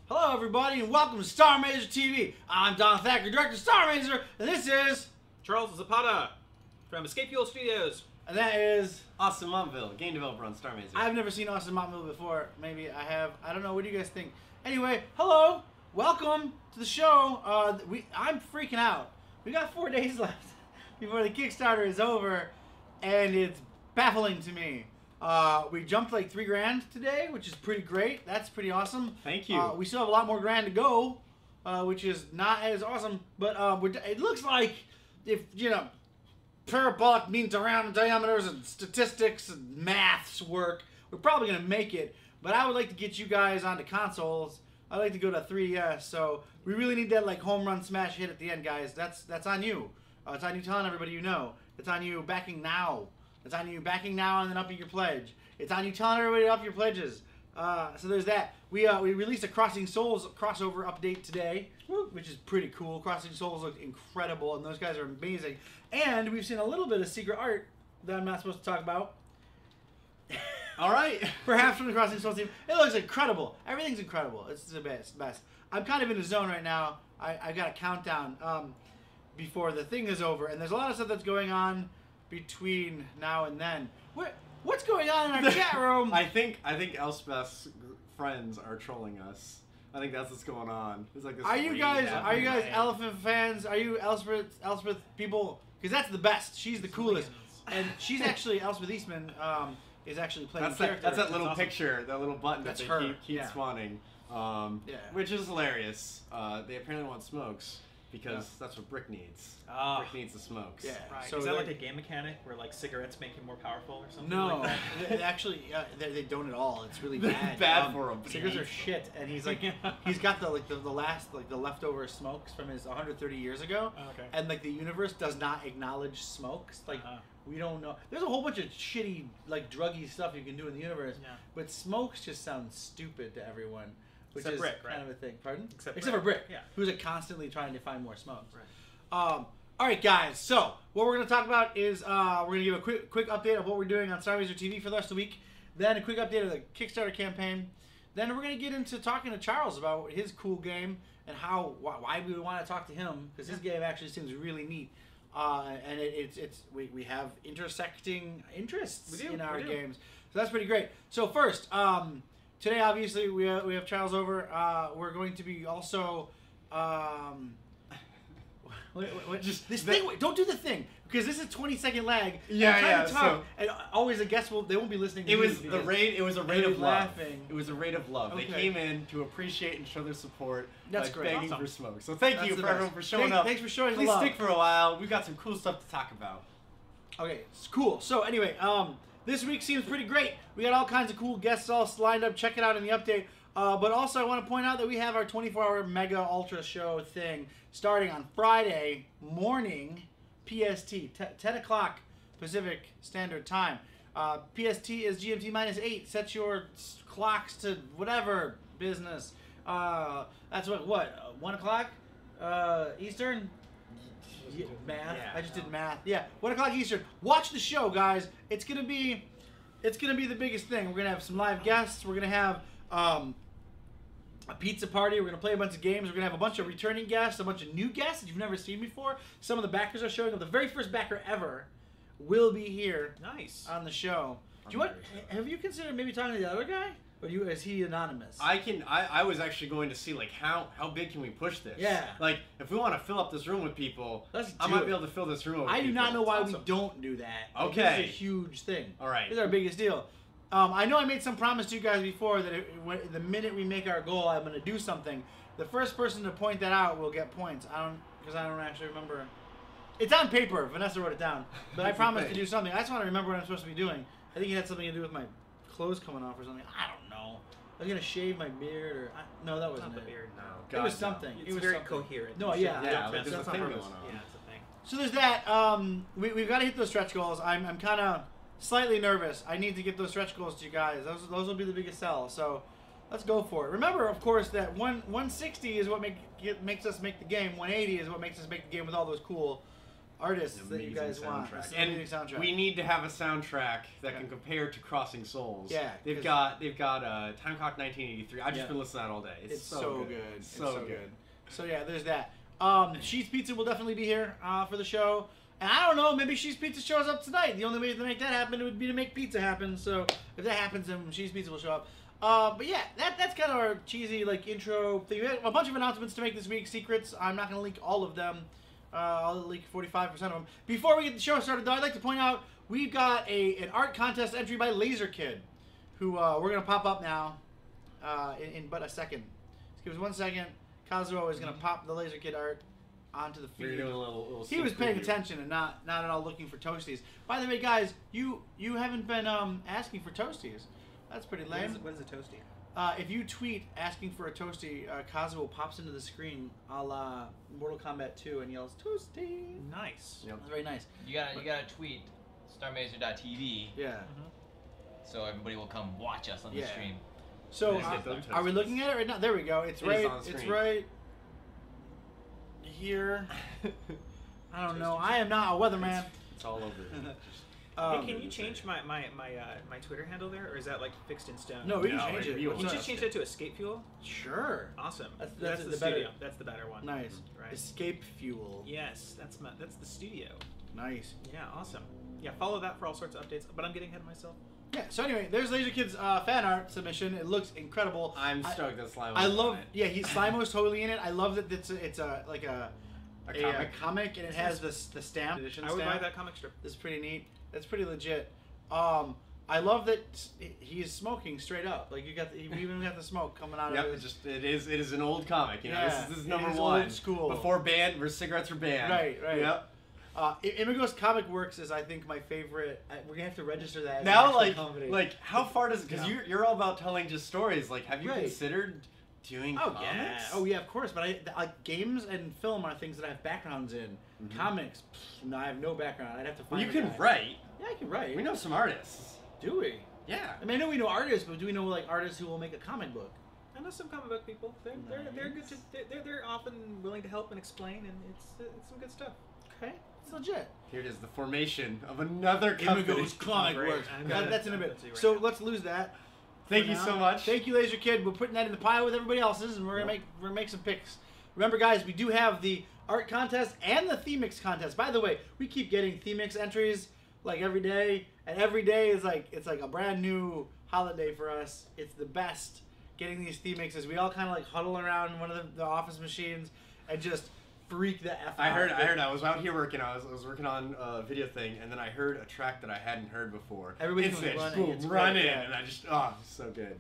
Hello, everybody, and welcome to Starr Mazer TV. I'm Don Thacker, director of Starr Mazer, and this is Charles Zapata from Escape Fuel Studios. And that is Austin Montville, game developer on Starr Mazer. I've never seen Austin Montville before. Maybe I have. I don't know. What do you guys think? Anyway, hello, welcome to the show. I'm freaking out. We got 4 days left before the Kickstarter is over, and it's baffling to me. We jumped like $3 grand today, which is pretty great. That's pretty awesome. Thank you. We still have a lot more grand to go, which is not as awesome. But it looks like if, you know, parabolic mean diameters and statistics and maths work, we're probably going to make it. But I would like to get you guys onto consoles. I'd like to go to 3DS. So we really need that like home run smash hit at the end, guys. That's on you. It's on you telling everybody you know. It's on you backing now. It's on you backing now and then upping your pledge. It's on you telling everybody to up your pledges. So there's that. We released a Crossing Souls crossover update today, which is pretty cool. Crossing Souls look incredible, and those guys are amazing. And we've seen a little bit of secret art that I'm not supposed to talk about. All right. Perhaps from the Crossing Souls team. It looks incredible. Everything's incredible. It's the best. I'm kind of in a zone right now. I got a countdown before the thing is over, and there's a lot of stuff that's going on between now and then. What's going on in our chat room? I think Elspeth's friends are trolling us. I think that's what's going on. It's like this. Are you guys Elephant fans? Are you Elspeth people? Because that's the best. She's the coolest, and she's actually Elspeth Eastman. Is actually playing the character. That's that little picture, that little button that they keep spawning. Which is hilarious. They apparently want smokes. Because that's what Brick needs. Brick needs the smokes. Yeah. Right. So is that like a game mechanic where like cigarettes make him more powerful or something? No, like that? Actually, they don't at all. It's really bad. Bad for him. Cigarettes are shit, and he's like, he's got the last the leftover smokes from his 130 years ago. Oh, okay. And like the universe does not acknowledge smokes. Like we don't know. There's a whole bunch of shitty like druggy stuff you can do in the universe. Yeah. But smokes just sound stupid to everyone. Which Except is Brick, right? kind of a thing. Pardon? Except for Brick, yeah. Who's like constantly trying to find more smokes. Right. All right, guys. So what we're going to talk about is we're going to give a quick update of what we're doing on Starr Mazer TV for the rest of the week. Then a quick update of the Kickstarter campaign. Then we're going to get into talking to Charles about his cool game and why we would want to talk to him, because his game actually seems really neat. And we have intersecting interests in our games, so that's pretty great. So first. Today, obviously, we have Charles over. We're going to be also. Don't do the thing, because this is 20-second lag. Yeah. So, and always, I guess they won't be listening. It was a rate of love. It was a rate of love. Okay. They came in to appreciate and show their support. That's by great. begging for smoke. So thank you for everyone for showing up. Thanks for showing Please the love. stick for a while. We've got some cool stuff to talk about. Okay, it's cool. So anyway, this week seems pretty great. We got all kinds of cool guests all lined up. Check it out in the update. But also, I want to point out that we have our 24-hour Mega Ultra Show thing starting on Friday morning, PST, 10 o'clock Pacific Standard Time. PST is GMT -8. Set your clocks to whatever business. That's what 1 o'clock Eastern? Math. Yeah, I just did math. Yeah, 1 o'clock Eastern. Watch the show, guys. It's gonna be the biggest thing. We're gonna have some live guests. We're gonna have a pizza party. We're gonna play a bunch of games. We're gonna have a bunch of returning guests, a bunch of new guests that you've never seen before. Some of the backers are showing up. The very first backer ever will be here. Nice. On the show. Have you considered maybe talking to the other guy? Or is he anonymous? I was actually going to see like how big can we push this? Yeah. Like if we want to fill up this room with people, I might be able to fill this room with people. I do not know why we awesome. don't do that. Okay. This is a huge thing. All right. This is our biggest deal. I know I made some promise to you guys before that the minute we make our goal, I'm going to do something. The first person to point that out will get points. Because I don't actually remember. It's on paper. Vanessa wrote it down. But I promised to do something. I just want to remember what I'm supposed to be doing. I think it had something to do with my clothes coming off or something. I don't know. I was gonna shave my beard, or no, that wasn't Not it. the beard, no. God, it was something. It's it was very something. coherent. No, yeah, there's a thing going on. Yeah, it's a thing. So there's that. We've got to hit those stretch goals. I'm kind of slightly nervous. I need to get those stretch goals to you guys. Those will be the biggest sell. So let's go for it. Remember, of course, that 160 is what makes us make the game. 180 is what makes us make the game with all those cool artists that you guys want. And soundtrack. We need to have a soundtrack that can compare to Crossing Souls. Yeah, they've got Time Clock 1983. I've just been listening to that all day. It's so good. It's so good. So yeah, there's that. She's Pizza will definitely be here for the show. And I don't know, maybe She's Pizza shows up tonight. The only way to make that happen would be to make pizza happen. So if that happens, then She's Pizza will show up. But yeah, that's kind of our cheesy intro thing. We have a bunch of announcements to make this week. Secrets. I'm not going to leak all of them. I'll leak 45% of them. Before we get the show started, though, I'd like to point out we've got an art contest entry by Laser Kid, who we're going to pop up now in but a second. Just give us 1 second. Kazuo is going to pop the Laser Kid art onto the feed. He was paying attention and not at all looking for toasties. By the way, guys, you haven't been asking for toasties. That's pretty lame. What is a toasty? If you tweet asking for a toasty, Kazuo pops into the screen a la Mortal Kombat 2 and yells toasty. Nice. Yep. That's very nice. You gotta tweet StarRmazer.tv. Yeah. So everybody will come watch us on the stream. So are we looking at it right now? There we go. It's right. It's right here. I don't know. I am not a weatherman. It's all over. Hey, can you change my Twitter handle there, or is that fixed in stone? No, we can change it. Can you just change that to Escape Fuel? Sure. Awesome. That's the better. studio. That's the better one. Nice. Right. Escape Fuel. Yes, that's the studio. Nice. Yeah, awesome. Yeah, follow that for all sorts of updates. But I'm getting ahead of myself. Yeah. So anyway, there's Laser Kid's fan art submission. It looks incredible. I'm stoked that Slimo. I love. Yeah, Slimo's totally in it. I love that it's a comic and it has the stamp. I would buy that comic strip. This is pretty neat. That's pretty legit. I love that he's smoking straight up. Like you even got the smoke coming out of it. It is an old comic. You know, yeah, this is number one. Old school. Before where cigarettes were banned. Right. Yep. Imigo's Comic Works is, I think, my favorite. We're gonna have to register that. Now, how far does? Because you're all about telling just stories. Like, have you considered doing comics? Yeah. Oh yeah, of course. But games and film are things that I have backgrounds in. Mm-hmm. Comics, no, I have no background. I'd have to find. Well, you can write. Yeah, I can write. We know some artists. Do we? Yeah. I mean, I know we know artists, but do we know artists who will make a comic book? I know some comic book people. They're good. They're often willing to help and explain, and it's some good stuff. Okay, it's legit. Here it is, the formation of another company. Imigo's Comic Works. That's in a bit. So let's lose that. Thank you so much. Thank you, Laser Kid. We're putting that in the pile with everybody else's, and we're gonna make some picks. Remember, guys, we do have the art contest and the Themix contest. By the way, we keep getting Themix entries every day, and every day is it's like a brand new holiday for us. It's the best getting these Themixes. We all kind of huddle around one of the office machines and just freak the F out. I heard. I was out here working. I was working on a video thing, and then I heard a track that I hadn't heard before. Everybody's run in, and I just so good.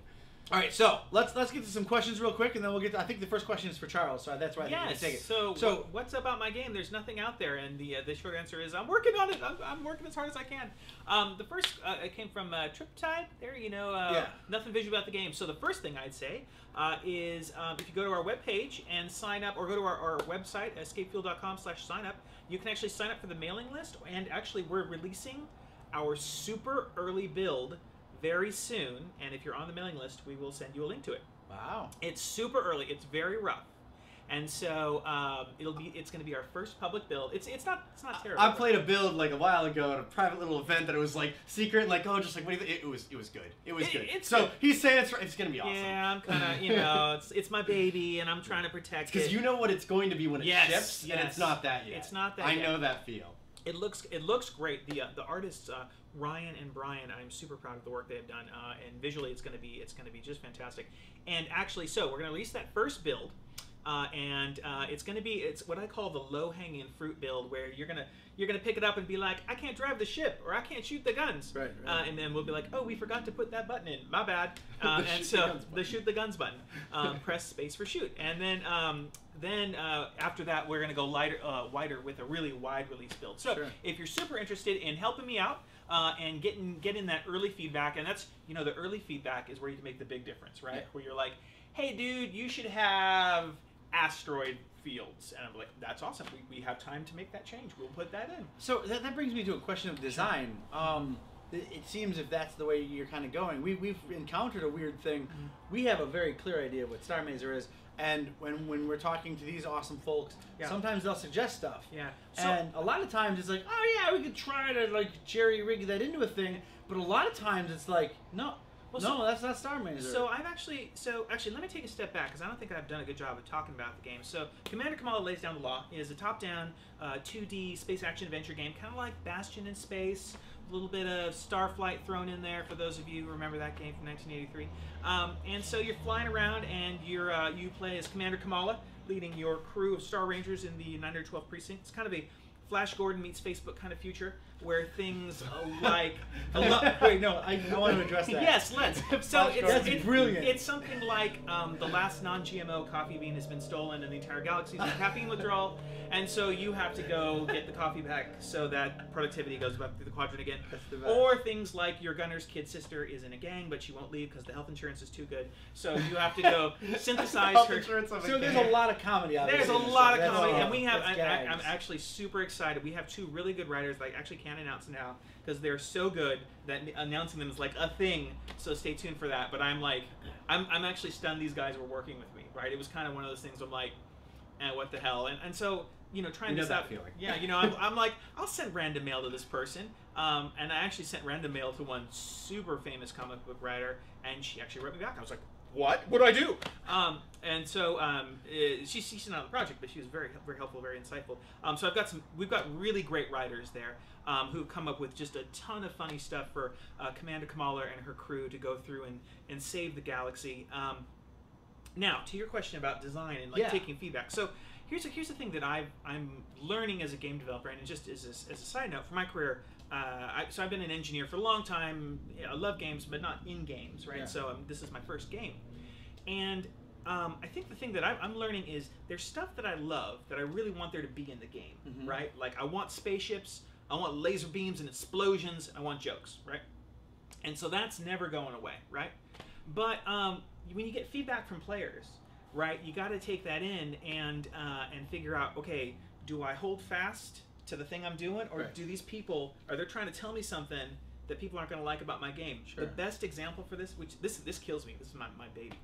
All right, so let's get to some questions real quick, and then we'll get to, I think the first question is for Charles, so that's why I think I'm going to take it. So what's about my game? There's nothing out there, and the short answer is I'm working on it. I'm working as hard as I can. The first it came from Triptide. There, nothing visual about the game. So the first thing I'd say is if you go to our webpage and sign up, or go to our website, escapefuel.com/signup, you can actually sign up for the mailing list, and actually we're releasing our super early build very soon, and if you're on the mailing list, we will send you a link to it. Wow. It's super early. It's very rough. And so it's going to be our first public build. It's not terrible. I played a build a while ago at a private little event that it was secret, what do you think? It was good. It was good. So he's saying it's going to be awesome. Yeah, I'm kind of it's my baby, and I'm trying to protect it. Because you know what it's going to be when it ships, and it's not that yet. It's not that yet. I know that feel. It looks great. The artists Ryan and Brian, I'm super proud of the work they have done, and visually it's going to be just fantastic. And actually, so we're going to release that first build, and it's what I call the low-hanging fruit build, where you're gonna pick it up and be like, I can't drive the ship, or I can't shoot the guns, right. And then we'll be like, oh, we forgot to put that button in, my bad. And so the shoot the guns button, press space for shoot, and then after that we're gonna go wider with a really wide release build. So if you're super interested in helping me out and getting that early feedback, and that's the early feedback is where you can make the big difference, right? Yeah. Where you're like, hey dude, you should have asteroid fields, and I'm like, that's awesome. We have time to make that change. We'll put that in. So that brings me to a question of design. it seems if that's the way you're kind of going, we've encountered a weird thing. Mm-hmm. We have a very clear idea of what Starr Mazer is, and when we're talking to these awesome folks, sometimes they'll suggest stuff. Yeah. And a lot of times it's like, oh yeah, we could try to like jerry rig that into a thing, but a lot of times it's like, no. Well, no, that's not Starr Mazer. So actually, let me take a step back because I don't think I've done a good job of talking about the game. So Commander Kamala Lays Down the Law is a top-down 2D space action adventure game, kind of like Bastion in space, a little bit of Starflight thrown in there for those of you who remember that game from 1983. And so you're flying around and you play as Commander Kamala, leading your crew of Star Rangers in the 912th Precinct. It's kind of a Flash Gordon meets Facebook kind of future, where things like wait, no, I want to address that. Yes, let's. So it's brilliant. It's something like the last non-GMO coffee bean has been stolen, and the entire galaxy is in caffeine withdrawal, and so you have to go get the coffee back so that productivity goes up through the quadrant again. Or things like your gunner's kid sister is in a gang, but she won't leave because the health insurance is too good, so you have to go synthesize her. So there's a lot of comedy out there. There's a lot of comedy, and we have. I'm actually super excited. We have 2 really good writers that I actually can't announce now because they're so good that announcing them is like a thing. So stay tuned for that. But I'm actually stunned these guys were working with me. Right? It was kind of one of those things. I'm like, what the hell? And so trying this out. Feeling. Yeah, I'm like, I'll send random mail to this person. And I actually sent random mail to one super famous comic book writer, and she actually wrote me back. I was like, what do I do? And so she's not on the project, but she was very, very helpful, very insightful. So we've got really great writers there who've come up with just a ton of funny stuff for Commander Kamala and her crew to go through and save the galaxy. Now, to your question about design and taking feedback. So here's the thing that I'm learning as a game developer, and just as a side note for my career. So I've been an engineer for a long time. I love games, but not in games, right? Yeah. So this is my first game. And I think the thing that I'm learning is there's stuff that I love that I really want there to be in the game, right? Like I want spaceships, I want laser beams and explosions, I want jokes, right? And so that's never going away, right? But when you get feedback from players, right, you got to take that in and figure out, okay, do I hold fast to the thing I'm doing, or do these people, are they trying to tell me something that people aren't going to like about my game? Sure. The best example for this, which this kills me, this is my baby.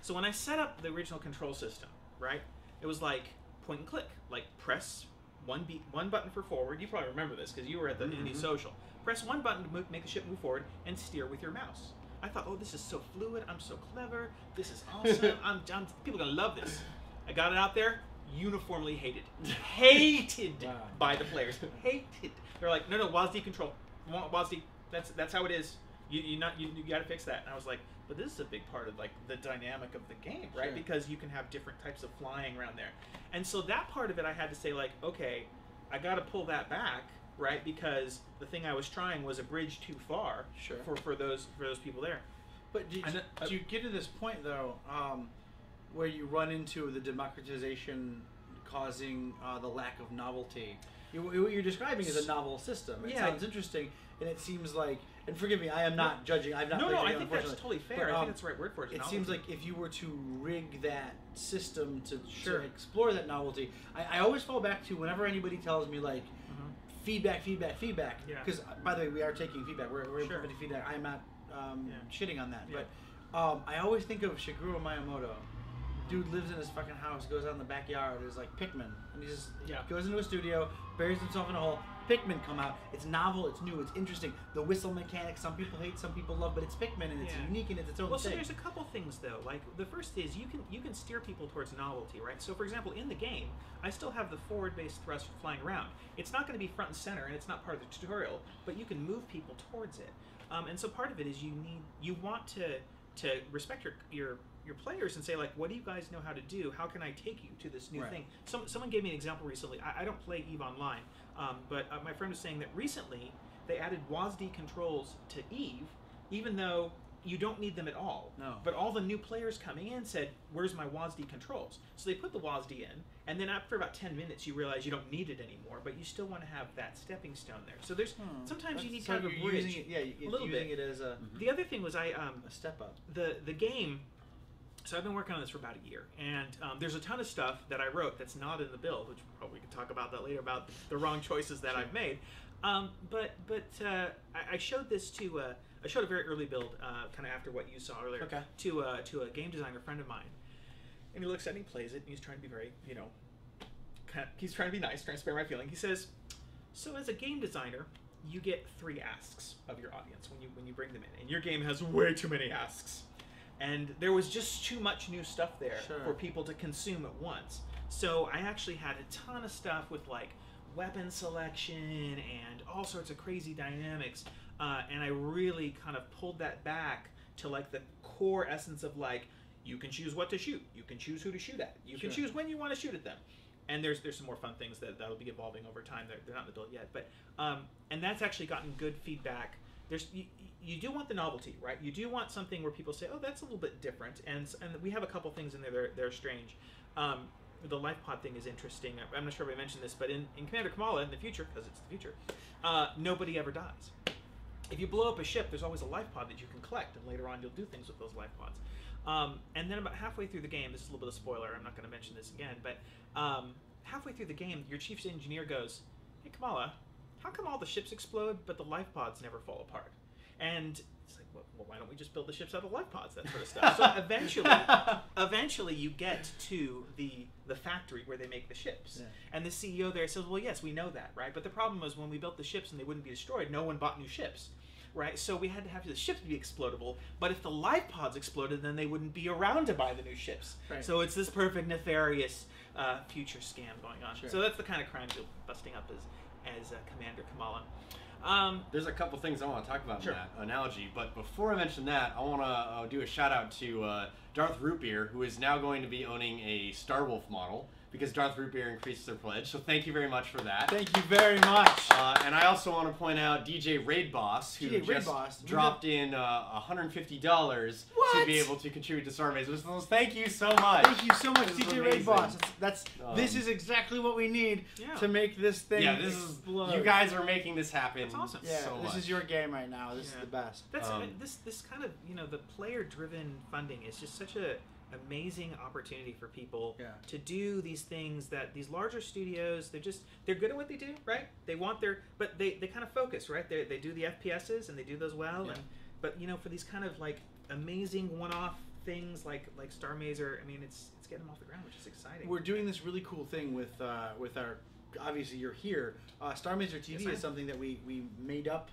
So when I set up the original control system, right, it was like point and click, like press one button for forward. You probably remember this because you were at the Indie Social. Press one button to make the ship move forward and steer with your mouse. I thought, oh, this is so fluid. I'm so clever. This is awesome. People are going to love this. I got it out there. Uniformly hated by the players. Hated. They're like, no, WASD control. WASD. That's how it is. You got to fix that. And I was like, but this is a big part of like the dynamic of the game, right? Sure. Because you can have different types of flying around there. And so that part of it, I had to say like, okay, I got to pull that back, right? Because the thing I was trying was a bridge too far for those people there. But do you get to this point though? Where you run into the democratization causing the lack of novelty. What you're describing is a novel system. It sounds interesting, and it seems like, and forgive me, I am not judging. I've not. No, I think that's totally fair. I think that's the right word for it. It seems like if you were to rig that system to explore that novelty, I always fall back to whenever anybody tells me like feedback. Because by the way, we are taking feedback. We're implementing feedback. I'm not shitting on that, but I always think of Shigeru Miyamoto. Dude lives in his fucking house, goes out in the backyard, is like Pikmin, and he just goes into a studio, buries himself in a hole. Pikmin come out. It's novel, it's new, it's interesting. The whistle mechanic, some people hate, some people love, but it's Pikmin and it's unique and it's its own thing. So there's a couple things though. Like the first is you can steer people towards novelty, right? So for example, in the game, I still have the forward-based thrust for flying around. It's not going to be front and center, and it's not part of the tutorial, but you can move people towards it. And so part of it is you want to respect your players and say like, what do you guys know how to do? How can I take you to this new thing? Someone gave me an example recently. I don't play EVE Online, but my friend was saying that recently they added WASD controls to EVE, even though you don't need them at all. No. But all the new players coming in said, where's my WASD controls? So they put the WASD in, and then after about 10 minutes you realize you don't need it anymore, but you still want to have that stepping stone there. So there's sometimes you need kind of a bridge. A little bit. It as a the other thing was a step up. The game. So I've been working on this for about a year, and there's a ton of stuff that I wrote that's not in the build, which probably we could talk about that later, about the wrong choices that I've made. But I showed this to I showed a very early build, kind of after what you saw earlier, to a game designer friend of mine, and he looks at it, and he plays it, and he's trying to be very, you know, he's trying to be nice, trying to spare my feeling. He says, "So as a game designer, you get 3 asks of your audience when you bring them in, and your game has way too many asks, and there was just too much new stuff there for people to consume at once. So I actually had a ton of stuff with like weapon selection and all sorts of crazy dynamics, and I really kind of pulled that back to like the core essence of like, you can choose what to shoot, you can choose who to shoot at, you can choose when you want to shoot at them." And there's some more fun things that'll be evolving over time. They're not in the build yet, but and that's actually gotten good feedback. You do want the novelty, right? You do want something where people say, "Oh, that's a little bit different," and we have a couple things in there that are strange. The life pod thing is interesting. I'm not sure if I mentioned this, but in Commander Kamala in the future, because it's the future, nobody ever dies. If you blow up a ship, there's always a life pod that you can collect, and later on you'll do things with those life pods. And then about halfway through the game, this is a little bit of a spoiler, I'm not going to mention this again, but halfway through the game, your chief engineer goes, "Hey Kamala, how come all the ships explode, but the life pods never fall apart?" And it's like, well, why don't we just build the ships out of life pods, that sort of stuff. So eventually you get to the factory where they make the ships. And the CEO there says, "Well, yes, we know that, right? But the problem was when we built the ships and they wouldn't be destroyed, no one bought new ships." Right, so we had to have the ships be explodable, but if the life pods exploded, then they wouldn't be around to buy the new ships. Right. So it's this perfect nefarious future scam going on. So that's the kind of crime you're busting up as Commander Kamala. There's a couple things I want to talk about in that analogy, but before I mention that, I want to do a shout out to Darth Rootbeer, who is now going to be owning a Star Wolf model, because Darth Rootbeer increased their pledge, so thank you very much for that. Thank you very much. And I also want to point out DJ Raid Boss, who just dropped in $150 to be able to contribute to Starr Mazer. So thank you so much. Thank you so much, DJ Raid Boss. This is exactly what we need to make this thing explode. You guys are making this happen. That's awesome. Yeah, so this is your game right now. This is the best. That's this kind of, you know, the player-driven funding is just such a amazing opportunity for people to do these things that these larger studios, they're good at what they do, right? They want but they kind of focus, right? They do the FPSs and they do those well, but you know, for these kind of like amazing one-off things like Starr Mazer, I mean, it's getting them off the ground, which is exciting. We're doing this really cool thing with our, obviously you're here. Starr Mazer TV is something that we made up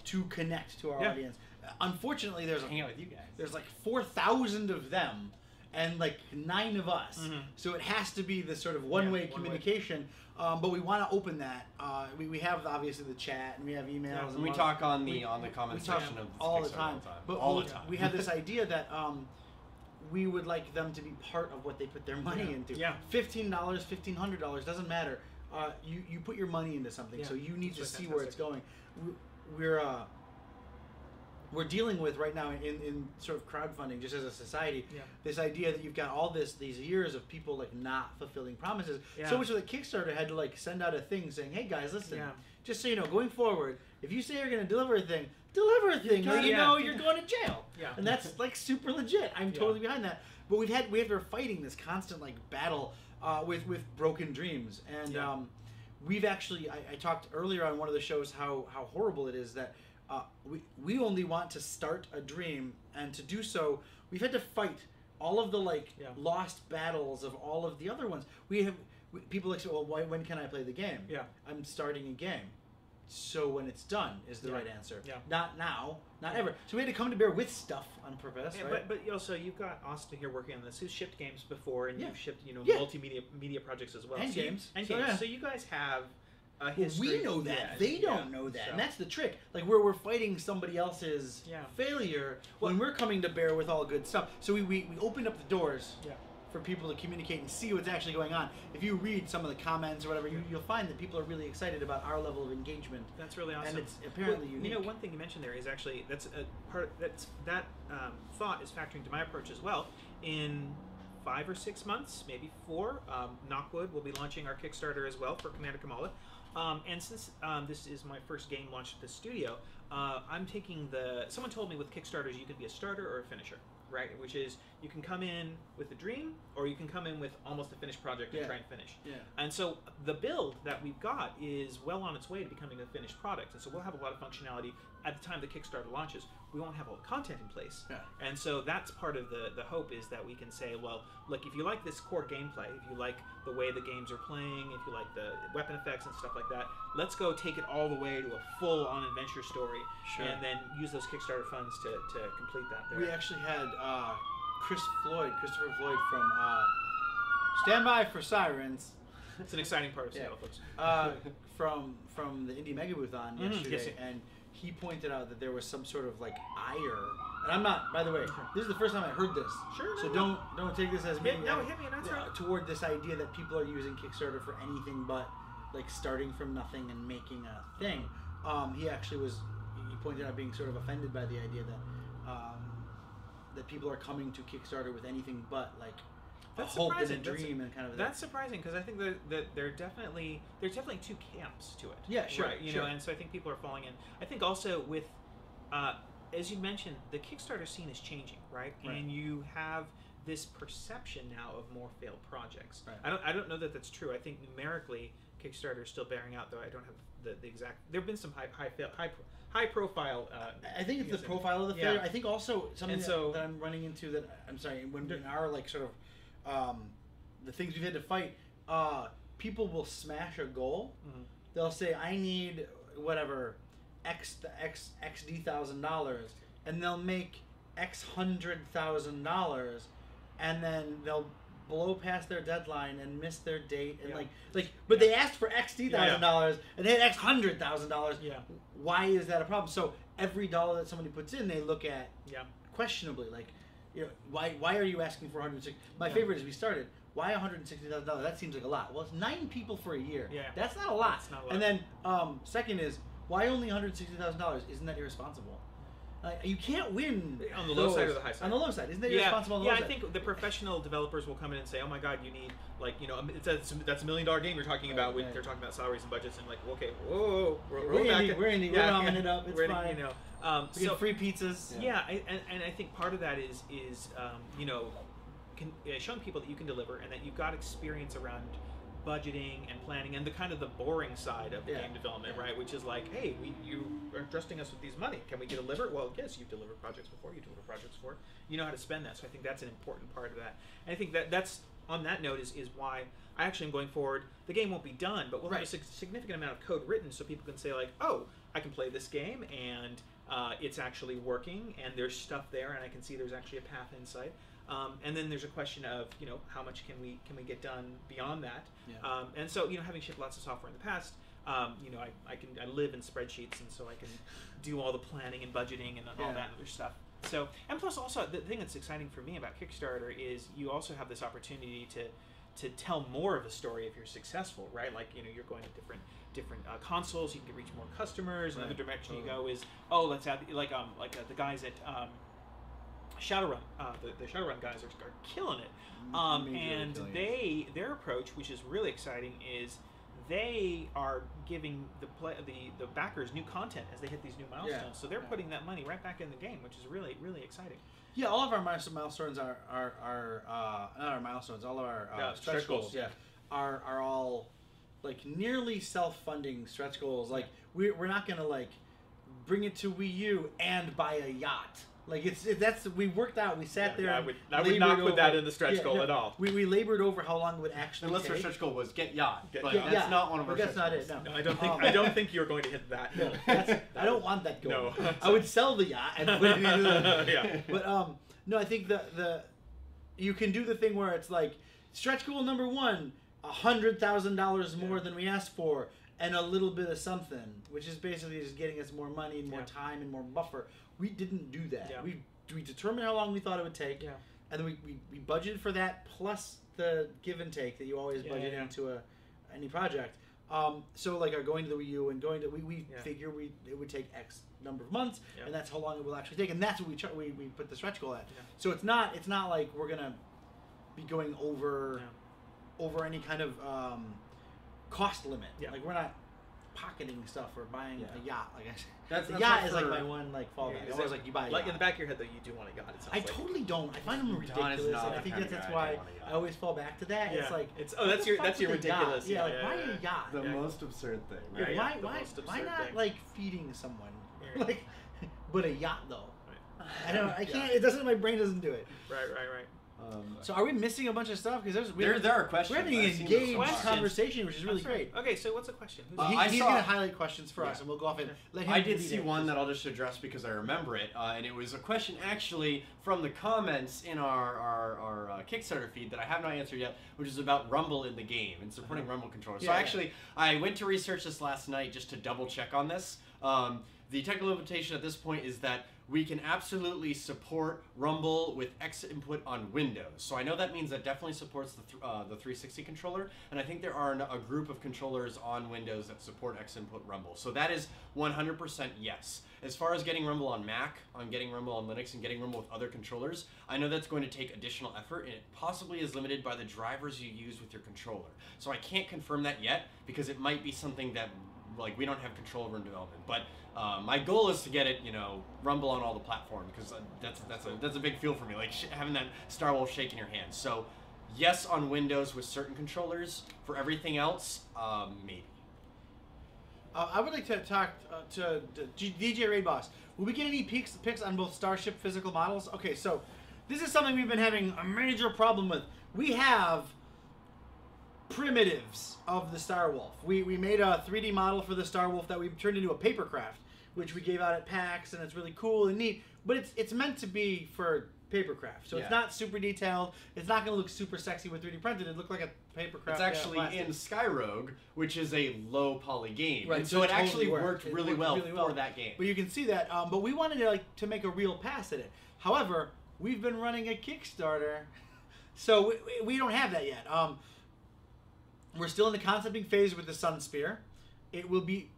to connect to our audience. Unfortunately, hang out with you guys. There's like 4,000 of them and like 9 of us, so it has to be this sort of one-way communication. But we want to open that. We have obviously the chat and we have emails. And we talk on the comment section of all the time. But we have this idea that we would like them to be part of what they put their money into. $15, $1,500 doesn't matter. You put your money into something, so you need to see where it's going. We're dealing with right now in sort of crowdfunding, just as a society, this idea that you've got all these years of people like not fulfilling promises. So much so that Kickstarter had to like send out a thing saying, "Hey guys, listen, just so you know, going forward, if you say you're going to deliver a thing, deliver a thing, or you know you're going to jail." And that's like super legit. I'm totally behind that. But we're fighting this constant like battle with broken dreams, and we've actually I talked earlier on one of the shows how horrible it is that. We only want to start a dream, and to do so, we've had to fight all of the like lost battles of all of the other ones. People like say, "Well, when can I play the game?" I'm starting a game, so when it's done is the right answer. Not now, not ever. So we had to come to bear with stuff on purpose. Right? But also you've got Austin here working on this, who's shipped games before, and you've shipped multimedia projects as well, and games. So you guys have. We know that. They don't know that. And that's the trick. Like, we're fighting somebody else's failure when we're coming to bear with all good stuff. So we opened up the doors for people to communicate and see what's actually going on. If you read some of the comments or whatever, you'll find that people are really excited about our level of engagement. That's really awesome. And it's apparently unique. You know, one thing you mentioned there is actually, that thought is factoring to my approach as well. In 5 or 6 months, maybe 4, Knockwood will be launching our Kickstarter as well for Commander Kamala. And since this is my first game launched at the studio, I'm taking someone told me with Kickstarters you could be a starter or a finisher. right? Which is you can come in with a dream, or you can come in with almost a finished project and try and finish. Yeah. And so the build that we've got is well on its way to becoming a finished product. And so we'll have a lot of functionality at the time the Kickstarter launches. We won't have all the content in place. Yeah. And so that's part of the hope, is that we can say, well, look, if you like this core gameplay, if you like the way the games are playing, if you like the weapon effects and stuff like that, let's go take it all the way to a full-on adventure story, and then use those Kickstarter funds to complete that there. We actually had Christopher Floyd from Stand By for Sirens. It's an exciting part of Seattle, folks. From the Indie Mega Booth on yesterday, and he pointed out that there was some sort of like ire, and I'm not. By the way, this is the first time I heard this. Sure. So don't take this as me. No, hit me. That's right. Toward this idea that people are using Kickstarter for anything but like starting from nothing and making a thing. He actually was. He pointed out being sort of offended by the idea that that people are coming to Kickstarter with anything but like a hope and a dream and kind of. That's surprising, because I think that there's definitely two camps to it. Yeah, sure. Right, you know, and so I think people are falling in. I think also with, as you mentioned, the Kickstarter scene is changing, right? And you have this perception now of more failed projects. Right. I don't know that that's true. I think numerically Kickstarter is still bearing out, though I don't have the exact. There have been some high profile. I think it's the profile of the failure. Yeah. I think also something that I'm running into that I'm sorry when in our like sort of the things we've had to fight, people will smash a goal. Mm-hmm. They'll say, I need whatever $XD,000, and they'll make X $100,000, and then they'll blow past their deadline and miss their date, and but they asked for $XD,000 and they had X $100,000. Yeah. Why is that a problem? So every dollar that somebody puts in, they look at questionably, like, you know, why are you asking for 160? My favorite is we started. Why $160,000? That seems like a lot. Well, it's 9 people for a year. Yeah. That's not a lot. That's not a lot. And then second is, why only $160,000? Isn't that irresponsible? You can't win on the low side or the high side. On the low side, isn't that irresponsible? On the low side? I think the professional developers will come in and say, "Oh my God, you need that's $1 million game you're talking about." When they're talking about salaries and budgets, and like, okay, whoa, we're indie, we're ramming it up. It's fine. You know, we get free pizzas. Yeah, and I think part of that is showing people that you can deliver and that you've got experience around budgeting and planning and the kind of the boring side of game development, right? Which is like, hey, you are trusting us with these money. Can we deliver? Well, yes, you've delivered projects before. You deliver projects before. You know how to spend that. So I think that's an important part of that. And I think that's on that note is why I actually am going forward. The game won't be done, but we'll have a significant amount of code written so people can say like, oh, I can play this game and it's actually working and there's stuff there and I can see there's actually a path in sight. And then there's a question of, you know, how much can we get done beyond that? Yeah. And so, you know, having shipped lots of software in the past, you know, I live in spreadsheets, and so I can do all the planning and budgeting and all that other stuff. So, and plus also the thing that's exciting for me about Kickstarter is you also have this opportunity to tell more of a story if you're successful, right? Like, you know, you're going to different consoles, you can reach more customers. Another direction you go is, oh, let's add the guys at Shadowrun, the Shadowrun guys are killing it, and their approach, which is really exciting, is they are giving the backers new content as they hit these new milestones. Yeah. So they're putting that money right back in the game, which is really, really exciting. Yeah, all of our milestones are not our milestones. All of our stretch goals, are all like nearly self-funding stretch goals. Like we're not gonna like bring it to Wii U and buy a yacht. Like we worked out. We sat there. I would not put that in the stretch goal at all. We labored over how long it would actually unless take. our stretch goal was get yacht. That's not one of our. That's not it. No, I don't think you're going to hit that. No, I don't want that goal. No, I would sell the yacht and put it into the. But no, I think the you can do the thing where it's like stretch goal number 1, $100,000 more than we asked for, and a little bit of something, which is basically just getting us more money and more time and more buffer. We didn't do that. Yeah. We determined how long we thought it would take, and then we budgeted for that plus the give and take that you always budget into any project. So like our going to the Wii U and going to we figure it would take X number of months, and that's how long it will actually take, and that's what we put the stretch goal at. Yeah. So it's not like we're gonna be going over any kind of cost limit. Yeah. Like we're not pocketing stuff or buying a yacht. Like that's yacht is like my one fallback. Yeah, I was like, you buy a yacht. Like in the back of your head though, you do want a yacht. It sounds I totally don't. I find them ridiculous, and I think that's why I always fall back to that. Yeah. It's like that's your ridiculous. Yeah, like why a yacht? The most absurd thing. Right? Yeah, Why not like feeding someone? Like, but a yacht though. Right. I don't. I can't. It doesn't. My brain doesn't do it. Right. So are we missing a bunch of stuff? Because there are questions. We're having an engaged conversation, which is really great. Okay, so what's the question? He's going to highlight questions for us, and we'll go off and let him. I did see one that I'll just address because I remember it, and it was a question actually from the comments in our Kickstarter feed that I have not answered yet, which is about Rumble in the game and supporting Rumble controllers. So actually, I went to research this last night just to double check on this. The technical limitation at this point is that we can absolutely support Rumble with X input on Windows. So I know that means that definitely supports the 360 controller, and I think there are a group of controllers on Windows that support X input Rumble. So that is 100% yes. As far as getting Rumble on Mac, getting Rumble on Linux, and getting Rumble with other controllers, I know that's going to take additional effort, and it possibly is limited by the drivers you use with your controller. So I can't confirm that yet because it might be something that we don't have control over in development, but my goal is to get it, Rumble on all the platforms because that's a big feel for me, like having that Star Wolf shake in your hand. So, yes, on Windows with certain controllers. For everything else, maybe. I would like to talk to DJ Raid Boss. Will we get any picks on both Starship physical models? Okay, so this is something we've been having a major problem with. We have primitives of the Star Wolf. We made a 3D model for the Star Wolf that we turned into a paper craft, which we gave out at PAX, and it's really cool and neat, but it's meant to be for paper craft. So it's not super detailed. It's not going to look super sexy with 3D printed. It looked like a paper craft. It's actually in Skyrogue, which is a low poly game. Right, and so it actually worked really well for that game. But you can see that. But we wanted to make a real pass at it. However, we've been running a Kickstarter, so we don't have that yet. We're still in the concepting phase with the Sun Spear. It will be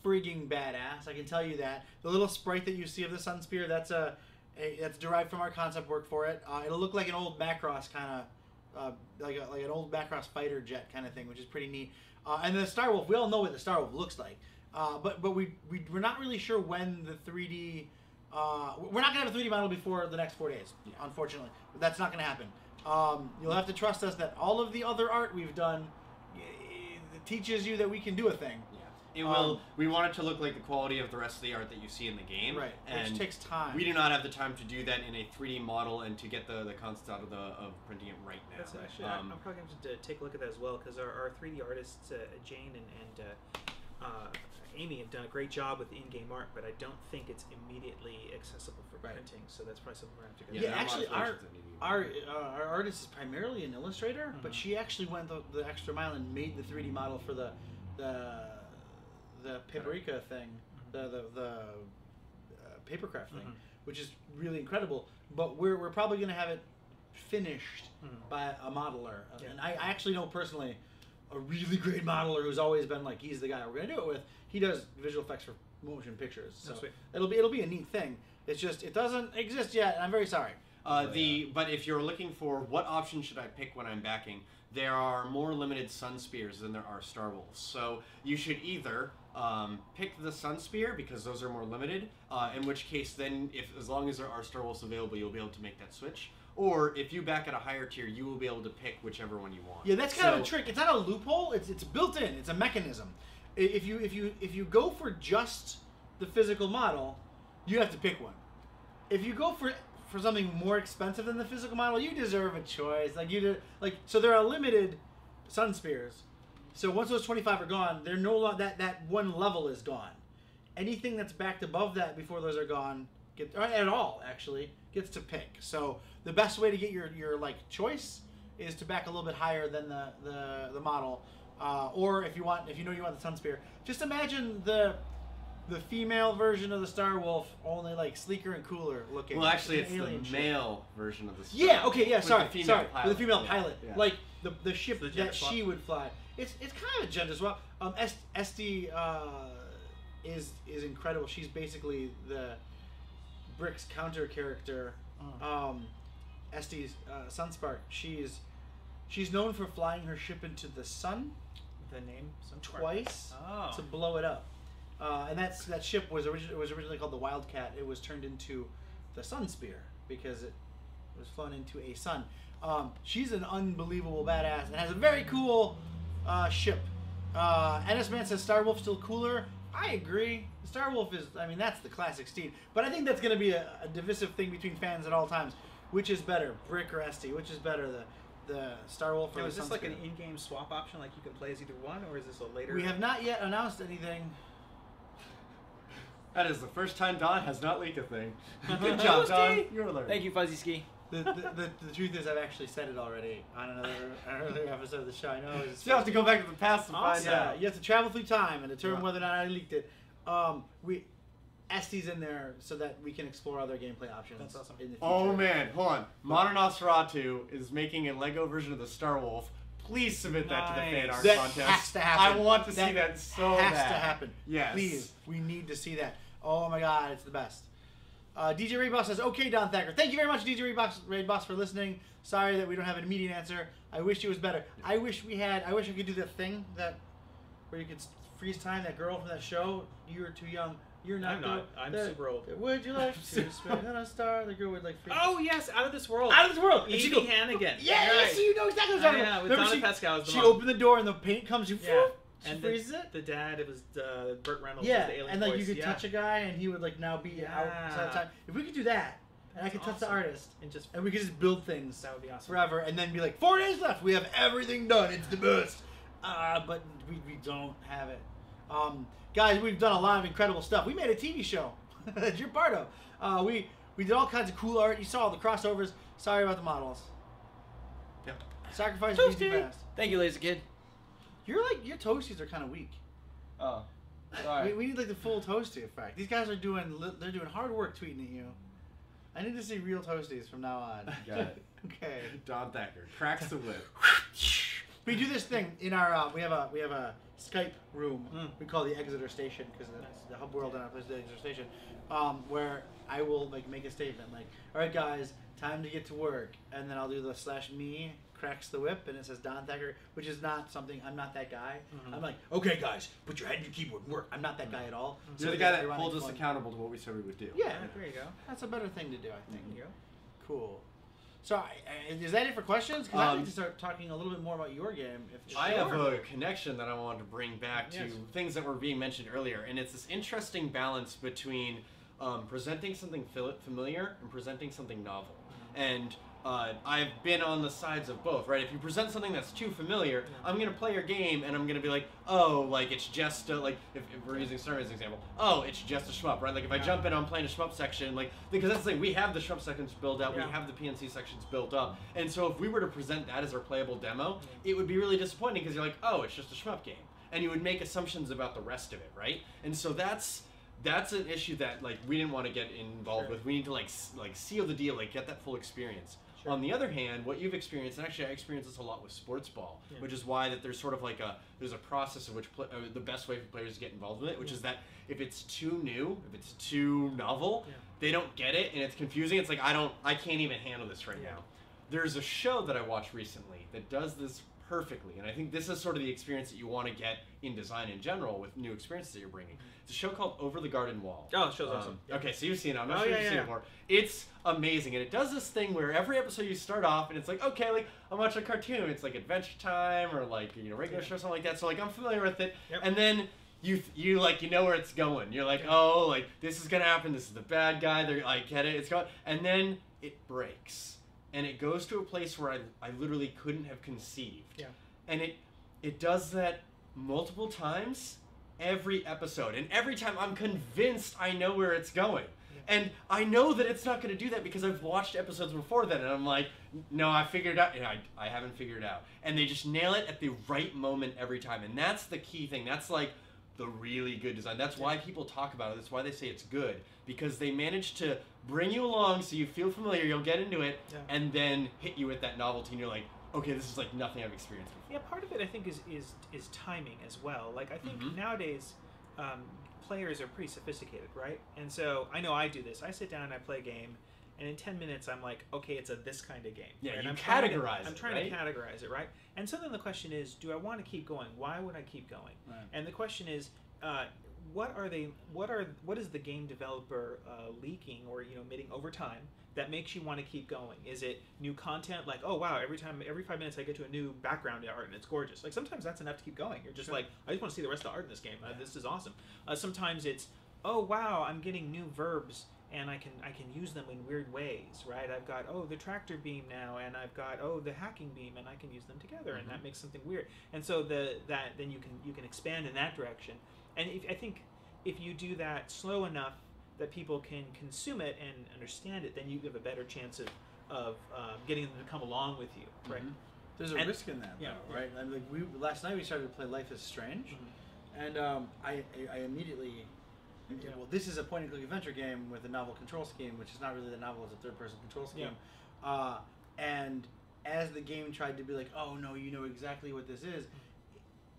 frigging badass, I can tell you that. The little sprite that you see of the Sun Spear, that's derived from our concept work for it. It'll look like an old Macross kind of, like an old Macross fighter jet kind of thing, which is pretty neat. And the Star Wolf, we all know what the Star Wolf looks like. But we're not really sure when the 3D... we're not going to have a 3D model before the next 4 days, unfortunately. But that's not going to happen. You'll have to trust us that all of the other art we've done teaches you that we can do a thing. It will. We want it to look like the quality of the rest of the art that you see in the game, right? And which takes time. We do not have the time to do that in a 3D model and to get the concepts out of printing it right now. That's actually, I'm probably going to take a look at that as well because our 3D artists Jane and Amy have done a great job with in-game art, but I don't think it's immediately accessible for printing. So that's probably something we're going to have to go. Yeah, actually, our artist is primarily an illustrator, but she actually went the extra mile and made the 3D model for the paprika thing, the papercraft thing, which is really incredible. But we're probably going to have it finished by a modeler, and I actually know personally a really great modeler who's always been like, he's the guy we're going to do it with. He does visual effects for motion pictures, so it'll be a neat thing. It's just it doesn't exist yet, and I'm very sorry. But if you're looking for what option should I pick when I'm backing, there are more limited Sun Spears than there are Star Wolves. So you should either pick the Sun Spear because those are more limited, in which case then as long as there are Star Wolves available, you'll be able to make that switch. Or if you back at a higher tier, you will be able to pick whichever one you want. Yeah, that's kind of a trick. It's not a loophole. It's built in. It's a mechanism. If you go for just the physical model, you have to pick one. If you go for something more expensive than the physical model, you deserve a choice. So there are limited Sun Spears. So once those 25 are gone, they're no longer that one level is gone. Anything that's backed above that before those are gone, or at all actually, gets to pick. So the best way to get your choice is to back a little bit higher than the model, or if you know you want the Sun Spear, just imagine the female version of the Star Wolf, only sleeker and cooler looking. Well, actually, it's the male version of the Star Wolf. Yeah, okay, yeah, sorry. With the female pilot. Yeah. Like the ship that she would fly. It's kind of a gender swap. Esty is incredible. She's basically the Brick's counter character. Esty's Sunspark. She's known for flying her ship into the sun, the name twice to blow it up. And that ship was originally called the Wildcat. It was turned into the Sun Spear because it was flown into a sun. She's an unbelievable badass and has a very cool ship. NS Man says Star Wolf's still cooler. I agree. Star Wolf is, I mean, that's the classic steed. But I think that's going to be a divisive thing between fans at all times. Which is better, Brick or Esty? Which is better, the Star Wolf or the is this Sun like Spear? an in-game swap option, like you can play as either one, or is this a later? We have not yet announced anything. That is the first time Don has not leaked a thing. Good job, Don. You're learning. Thank you, Fuzzy Ski. The truth is, I've actually said it already on an earlier episode of the show. I know. You have to go back to the past to find out. You have to travel through time and determine whether or not I leaked it. Esty's in there so that we can explore other gameplay options. That's awesome. In the future. Oh man, hold on. Modern Nosferatu is making a Lego version of the Star Wolf. Please submit that to the fan art that contest. That has to happen. I want to see that so bad. Has to happen. Yes. Please, we need to see that. Oh my God, it's the best. DJ Ray Boss says, "Okay, Don Thacker. Thank you very much, DJ Ray Boss, for listening. Sorry that we don't have an immediate answer. I wish it was better. I wish we could do that thing where you could freeze time that girl from that show. You were too young. You're not. I'm not. I'm super old. Would you like to spin on a star? The girl would like. Freeze. Oh yes, Out of This World. Out of This World. Evie Hannigan. Yeah, right. so you know exactly what I'm talking about. With Donna Pescow as the she mom. opened the door and the paint comes. She freezes it. The dad, it was Burt Reynolds. Yeah, the alien and like voice. you could touch a guy and he would like now be outside of time. If we could do that, and I could touch the artist, and we could just build things that would be awesome forever, and then be like 4 days left. We have everything done. It's the best. But we don't have it. Guys, we've done a lot of incredible stuff. We made a TV show that you're part of. We did all kinds of cool art. You saw all the crossovers. Sorry about the models. Yep. Sacrifice being too fast. Thank you, Laser Kid. Your toasties are kind of weak. Oh, sorry. We need like the full toasty effect. These guys are doing hard work tweeting at you. I need to see real toasties from now on. Got it. Okay. Don Thacker cracks the whip. We do this thing in our we have a Skype room we call the Exeter Station because that's the hub world and our place is the Exeter Station, where I will like make a statement like, all right guys, time to get to work, and then I'll do the /me cracks the whip and it says Don Thacker, which is not something. I'm not that guy. I'm like, okay guys, put your head in your keyboard and work. I'm not that guy at all. You're the guy that holds us accountable to what we said we would do. Yeah, there you go. That's a better thing to do, I think. There you go. Cool. So, is that it for questions? Because I'd like to start talking a little bit more about your game. I have a connection that I wanted to bring back to things that were being mentioned earlier, and it's this interesting balance between presenting something familiar and presenting something novel. And I've been on the sides of both, right? If you present something that's too familiar, I'm going to play your game and I'm going to be like, oh, like it's just like, if we're using Starr as an example, oh, it's just a shmup, right? Like if I jump in, I'm playing a shmup section, like, because that's the thing, we have the shmup sections built out, we have the PNC sections built up, and so if we were to present that as our playable demo, it would be really disappointing because you're like, oh, it's just a shmup game. And you would make assumptions about the rest of it, right? And so that's an issue that like we didn't want to get involved with. We need to like seal the deal, like get that full experience. On the other hand, what you've experienced, and actually I experienced this a lot with sports ball, which is why that there's sort of like there's a process of which the best way for players to get involved with it, which is that if it's too new, if it's too novel, they don't get it and it's confusing. It's like I can't even handle this right now. There's a show that I watched recently that does this perfectly, and I think this is sort of the experience that you want to get in design in general with new experiences that you're bringing. It's a show called Over the Garden Wall. Oh, the show's awesome. Okay, so you've seen it. I'm not sure you've seen it before. It's amazing, and it does this thing where every episode you start off, and it's like, okay, like I'm watching a cartoon. It's like Adventure Time or like regular show, something like that. So like I'm familiar with it, and then you know where it's going. You're like, oh, like this is gonna happen. This is the bad guy. They're like, get it? It's going, and then it breaks. And it goes to a place where I literally couldn't have conceived. Yeah. And it does that multiple times every episode. And every time I'm convinced I know where it's going. Yeah. And I know that it's not going to do that because I've watched episodes before then. And I'm like, no, I figured it out. And I haven't figured it out. And they just nail it at the right moment every time. And that's the key thing. That's like the really good design. That's why people talk about it. That's why they say it's good. Because they manage to bring you along so you feel familiar, you'll get into it, and then hit you with that novelty, and you're like, okay, this is like nothing I've experienced before. Yeah, part of it I think is timing as well. Like I think nowadays players are pretty sophisticated, right? And so I know I do this. I sit down and I play a game, and in 10 minutes I'm like, okay, it's a this kind of game. Yeah, right? you I'm categorize it, I'm trying to categorize it, right? And so then the question is, do I want to keep going? Why would I keep going? Right. And the question is, what is the game developer leaking or emitting over time that makes you want to keep going? Is it new content, like, oh wow, every 5 minutes I get to a new background art and it's gorgeous? Like sometimes that's enough to keep going. You're just like, I just want to see the rest of the art in this game. This is awesome. Sometimes it's, oh wow, I'm getting new verbs and I can use them in weird ways, right? I've got, oh, the tractor beam now, and I've got, oh, the hacking beam, and I can use them together, and that makes something weird. And so then you can expand in that direction. And I think if you do that slow enough that people can consume it and understand it, then you have a better chance of getting them to come along with you, right? There's a risk in that, though, right? I mean, like last night we started to play Life is Strange, and I immediately. Well, this is a point-and-click adventure game with a novel control scheme, which is not really the novel; it's a third-person control scheme. And as the game tried to be like, "Oh no, you know exactly what this is,"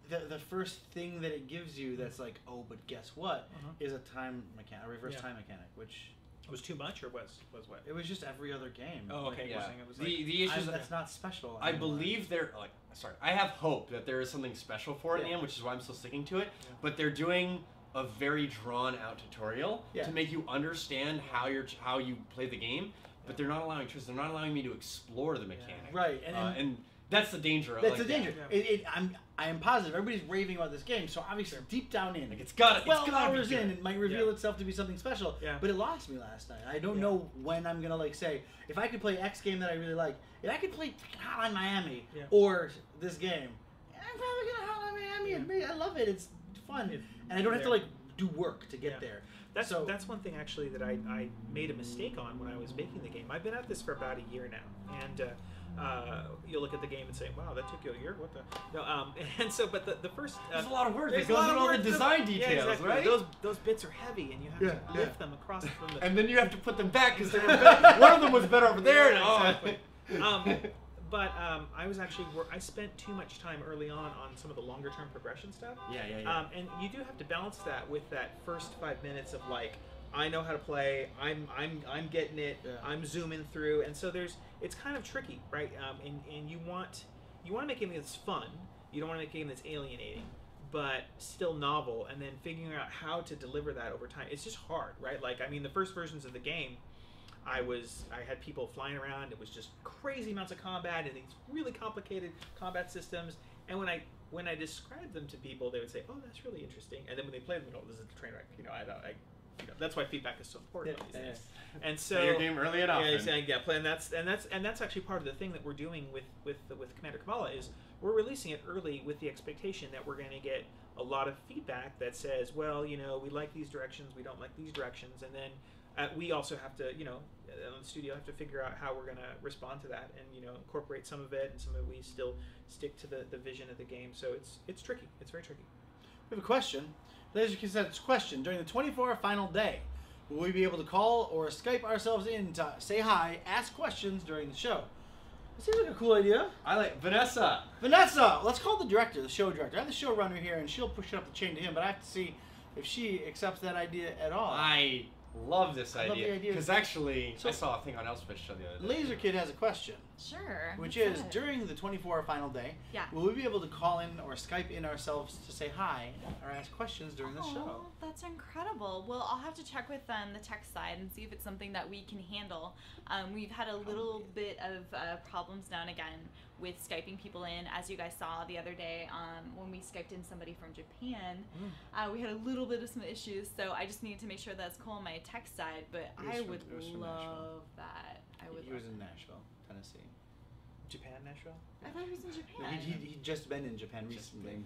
the first thing that it gives you that's like, "Oh, but guess what?" is a reverse time mechanic, which was too much, or was what? It was just every other game. Oh, okay. Yeah. It was The issue is that's not special. I believe they're like, sorry, I have hope that there is something special for it in the end, which is why I'm still sticking to it. Yeah. But they're doing a very drawn-out tutorial to make you understand how you play the game, but they're not allowing truths. They're not allowing me to explore the mechanic. Right, and that's the danger. That's the danger. I am positive everybody's raving about this game, so obviously deep down in, like it's got 12 hours in, it might reveal itself to be something special. Yeah. But it lost me last night. I don't know when I'm gonna like say, if I could play X game that I really like, if I could play Hotline Miami or this game, I'm probably gonna Hotline Miami. I love it. It's fun, and I don't have to like do work to get there. That's one thing actually that I made a mistake on when I was making the game. I've been at this for about a year now, and you'll look at the game and say, "Wow, that took you a year." What the? No, and so, but the first there's a lot of work. It goes into all the design details, exactly. right? Those bits are heavy, and you have to lift them across from the. And then you have to put them back because one of them was better over there. Exactly. But I was actually I spent too much time early on some of the longer term progression stuff. Yeah. And you do have to balance that with that first 5 minutes of like, I know how to play. I'm getting it. Yeah. I'm zooming through, and so it's kind of tricky, right? And you want to make a game that's fun. You don't want to make a game that's alienating, but still novel. And then figuring out how to deliver that over time. It's just hard, right? Like, I mean, the first versions of the game, I had people flying around. It was just crazy amounts of combat and these really complicated combat systems. And when I described them to people, they would say, "Oh, that's really interesting." And then when they played them, "Oh, this is a train wreck." That's why feedback is so important. And so play your game early and often. Play, and that's actually part of the thing that we're doing with Commander Kabbalah is we're releasing it early with the expectation that we're going to get a lot of feedback that says, well, we like these directions, we don't like these directions, and then we also have to, on the studio, have to figure out how we're going to respond to that and, incorporate some of it, and some of it we still stick to the vision of the game. So it's tricky. It's very tricky. We have a question. Ladies and gentlemen, question. During the 24-hour final day, will we be able to call or Skype ourselves in to say hi, ask questions during the show? It seems like a cool idea. I like Vanessa. Vanessa! Let's call the director, the show director. I have the showrunner here, and she'll push it up the chain to him, but I have to see if she accepts that idea at all. I love this idea. Because actually, I saw a thing on Elspeth the other day. Laser Kid has a question. Sure. Which is, during the 24-hour final day, will we be able to call in or Skype in ourselves to say hi or ask questions during the show? That's incredible. Well, I'll have to check with the tech side and see if it's something that we can handle. We've had a little bit of problems now and again with Skyping people in. As you guys saw the other day, when we Skyped in somebody from Japan, we had a little bit of some issues, so I just needed to make sure that's cool on my tech side, but I would love that. He was in Nashville, Tennessee. Japan, Nashville? I thought he was in Japan. He'd just been in Japan recently.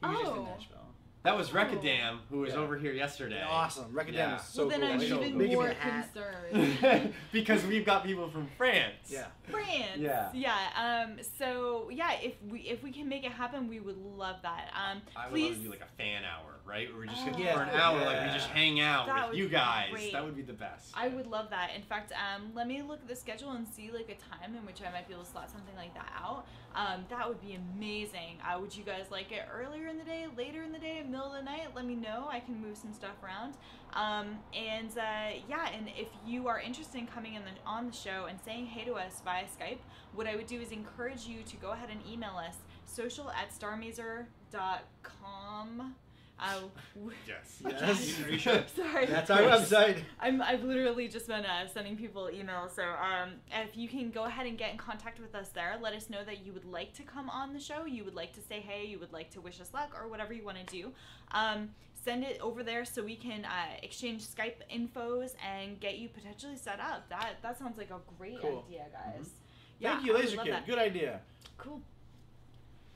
Oh. He was just in Nashville. That was Rekadam, who was over here yesterday. Awesome. Rekadam is so cool. Well, then I'm even more concerned. Because we've got people from France. Yeah. France. Yeah. Yeah. So yeah, if we can make it happen, we would love that. I would please love to do like a fan hour, right? Where we just get for an hour, like we just hang out with you guys. Great. That would be the best. I would love that. In fact, let me look at the schedule and see like a time in which I might be able to slot something like that out. That would be amazing. Would you guys like it earlier in the day, later in the day, middle of the night, let me know. I can move some stuff around. And if you are interested in coming on the show and saying hey to us via Skype, what I would do is encourage you to go ahead and email us, social@starmazer.com. Yes. Are you sure? Sorry. That's our website. I've literally just been sending people emails. So if you can go ahead and get in contact with us there, let us know that you would like to come on the show, you would like to say hey, you would like to wish us luck, or whatever you want to do. Send it over there so we can exchange Skype infos and get you potentially set up. That sounds like a great idea, guys. Mm-hmm. Yeah, Thank you, Laser Kid. Good idea. Cool.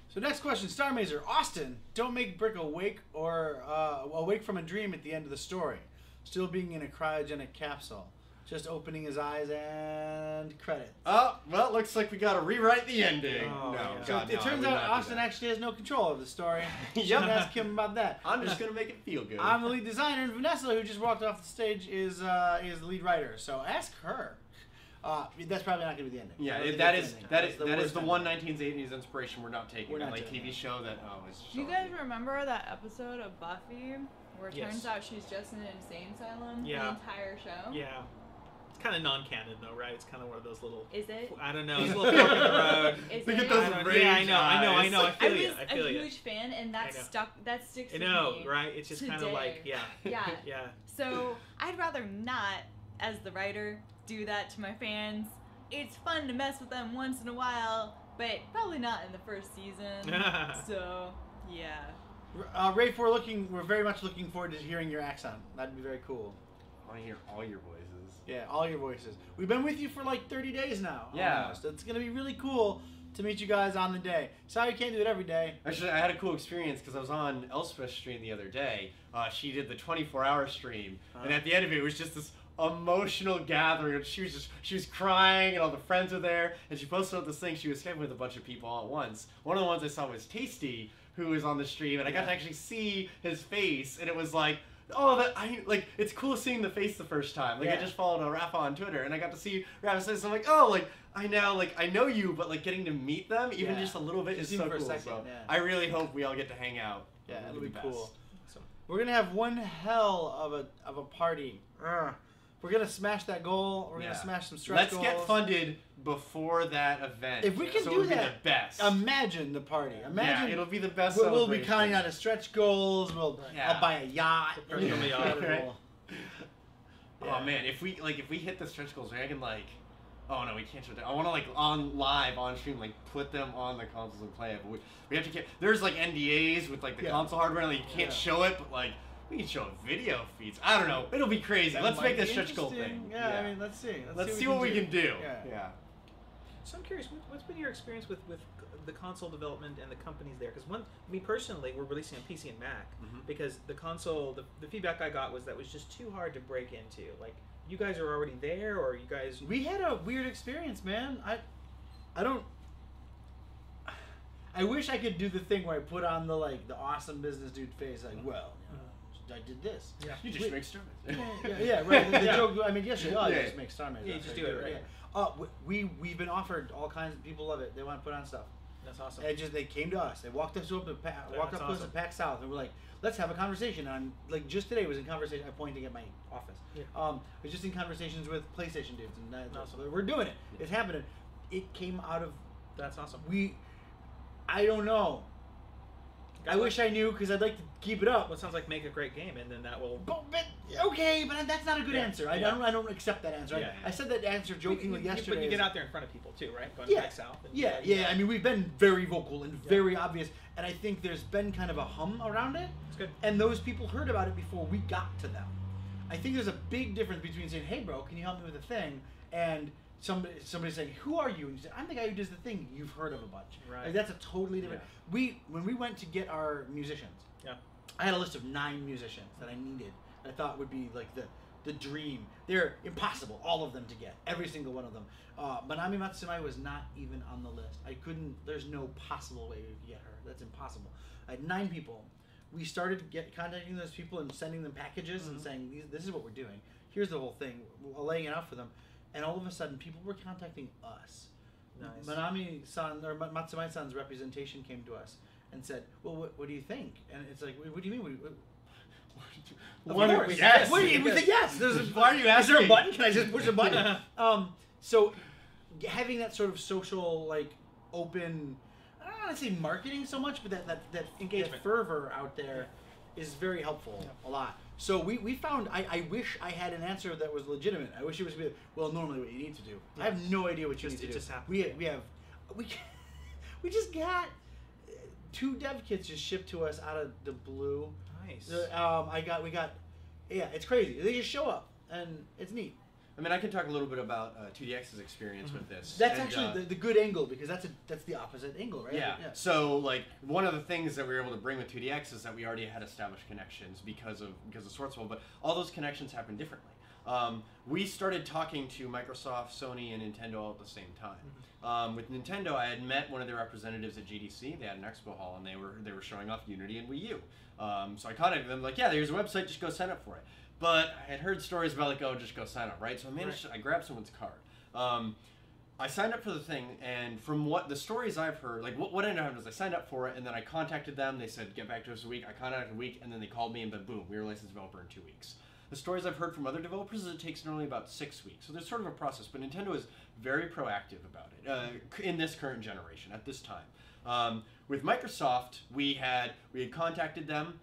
So next question, Starr Mazer. Austin, don't make Brick awake from a dream at the end of the story. Still being in a cryogenic capsule. Just opening his eyes and credits. Oh, well, looks like we gotta rewrite the ending. Oh, no, yeah. God, So it turns out Austin actually has no control of the story. You should ask him about that. I'm just gonna make it feel good. I'm the lead designer, and Vanessa, who just walked off the stage, is the lead writer. So ask her. That's probably not going to be the ending. Yeah, that is the one 1980s inspiration we're not taking. We're not like taking TV show that is. Do you guys remember that episode of Buffy where it Yes. turns out she's just in an insane asylum Yeah. the entire show? Yeah. It's kind of non-canon though, right? It's kind of one of those little. Is it? I don't know. It's a little fork in the road. Is Look it? at those I don't- rage yeah, I know. I I feel you. was I feel a you. huge fan, and I know. that sticks I with know, me. right? It's just kind of like, today. yeah. Yeah. Yeah. So I'd rather not, as the writer, do that to my fans. It's fun to mess with them once in a while, but probably not in the first season. So yeah. Rafe, we're very much looking forward to hearing your accent. That'd be very cool. I want to hear all your voices. Yeah, all your voices. We've been with you for like 30 days now. Yeah. Almost. It's going to be really cool to meet you guys on the day. Sorry you can't do it every day. Actually, I had a cool experience because I was on Elspeth's stream the other day. She did the 24-hour stream, and at the end of it, it was just this emotional gathering. And she was crying, and all the friends were there, and she posted up this thing. She was Skyping with a bunch of people all at once. One of the ones I saw was Tasty, who was on the stream, and I got to actually see his face, and it was like, oh, it's cool seeing the face the first time. Like, I just followed Rafa on Twitter, and I got to see Rafa say, so I'm like, oh, like, I know you, but like getting to meet them even just a little bit is so cool. So I really hope we all get to hang out. Yeah, it'll be cool. So we're gonna have one hell of a party. We're gonna smash that goal. We're gonna smash some stretch goals. Let's get funded before that event. If we can do that, it'll be the best. Imagine the party. Imagine it'll be the best. We'll be counting out the stretch goals. I'll buy a yacht. Incredible. Oh man, if we hit the stretch goals, I can like. Oh no, we can't show that. I want to like on stream like put them on the consoles and play it. But we have to. There's like NDAs with like the console hardware. Like you can't show it, but like we can show video feeds. I don't know. It'll be crazy. Let's make this stretch goal thing. Yeah, I mean, let's see. Let's see what we can do. Yeah. So I'm curious, what's been your experience with the console development and the companies there? Because me personally, we're releasing on PC and Mac because the console, the feedback I got was that was just too hard to break into. Like, you guys are already there, or you guys? We had a weird experience, man. I wish I could do the thing where I put on the awesome business dude face, like, well, I did this. Yeah. You just make Starr Mazer. Yeah, right. The joke. I mean, yes, you just make Starr Mazer. Yeah, you just do it, right? Yeah. We've been offered all kinds of people love it. They want to put on stuff. That's awesome. And they came to us. They walked up to us at PAX South, and we're like, let's have a conversation. And I'm like, just today was in conversation. I'm pointing at my office. Yeah. I was just in conversations with PlayStation dudes, and so we're doing it. It's happening. It came out of. That's awesome. I don't know. I wish I knew because I'd like to keep it up. Well, it sounds like make a great game, and then that will. But that's not a good answer. I don't accept that answer. I said that answer jokingly yesterday. But you get out there in front of people too, right? Going back south. And I mean, we've been very vocal and very obvious, and I think there's been kind of a hum around it. It's good. And those people heard about it before we got to them. I think there's a big difference between saying, "Hey, bro, can you help me with a thing?" and somebody saying, "Who are you?" and you say, "I'm the guy who does the thing you've heard of a bunch." Right. Like, that's a totally different. When we went to get our musicians, I had a list of 9 musicians that I needed. I thought would be like the dream. They're impossible, all of them to get, every single one of them. Manami Matsumae was not even on the list. I couldn't. There's no possible way we could get her. That's impossible. I had 9 people. We started contacting those people and sending them packages and saying, "This is what we're doing. Here's the whole thing." Laying it out for them. And all of a sudden, people were contacting us. Nice. Manami-san, or Matsumae-san's representation came to us and said, "Well, what do you think?" And it's like, "What do you mean? Yes. What do you think? Yes. Why are you asking? Is there a button? Can I just push a button?" So having that sort of social, like, open, I don't want to say marketing so much, but that engagement, that fervor out there is very helpful a lot. So we found, I wish I had an answer that was legitimate. I wish it was, well, normally what you need to do. I have no idea what you need to do. It just happened. We just got 2 dev kits just shipped to us out of the blue. Nice. It's crazy. They just show up, and it's neat. I mean, I can talk a little bit about 2DX's experience with this. That's actually the good angle, because that's the opposite angle, right? Yeah. So, like, one of the things that we were able to bring with 2DX is that we already had established connections because of Swordswell, but all those connections happen differently. We started talking to Microsoft, Sony, and Nintendo all at the same time. With Nintendo, I had met one of their representatives at GDC. They had an expo hall, and they were showing off Unity and Wii U. So I contacted them, like, yeah, there's a website, just go sign up for it. But I had heard stories about, like, oh, just go sign up, right? So I managed I grabbed someone's card. I signed up for the thing, and from what the stories I've heard, like, what ended up happening is I signed up for it, and then I contacted them. They said, get back to us a week. I contacted a week, and then they called me, and then boom, we were a licensed developer in 2 weeks. The stories I've heard from other developers is it takes normally about 6 weeks. So there's sort of a process, but Nintendo is very proactive about it in this current generation, at this time. With Microsoft, we had contacted them.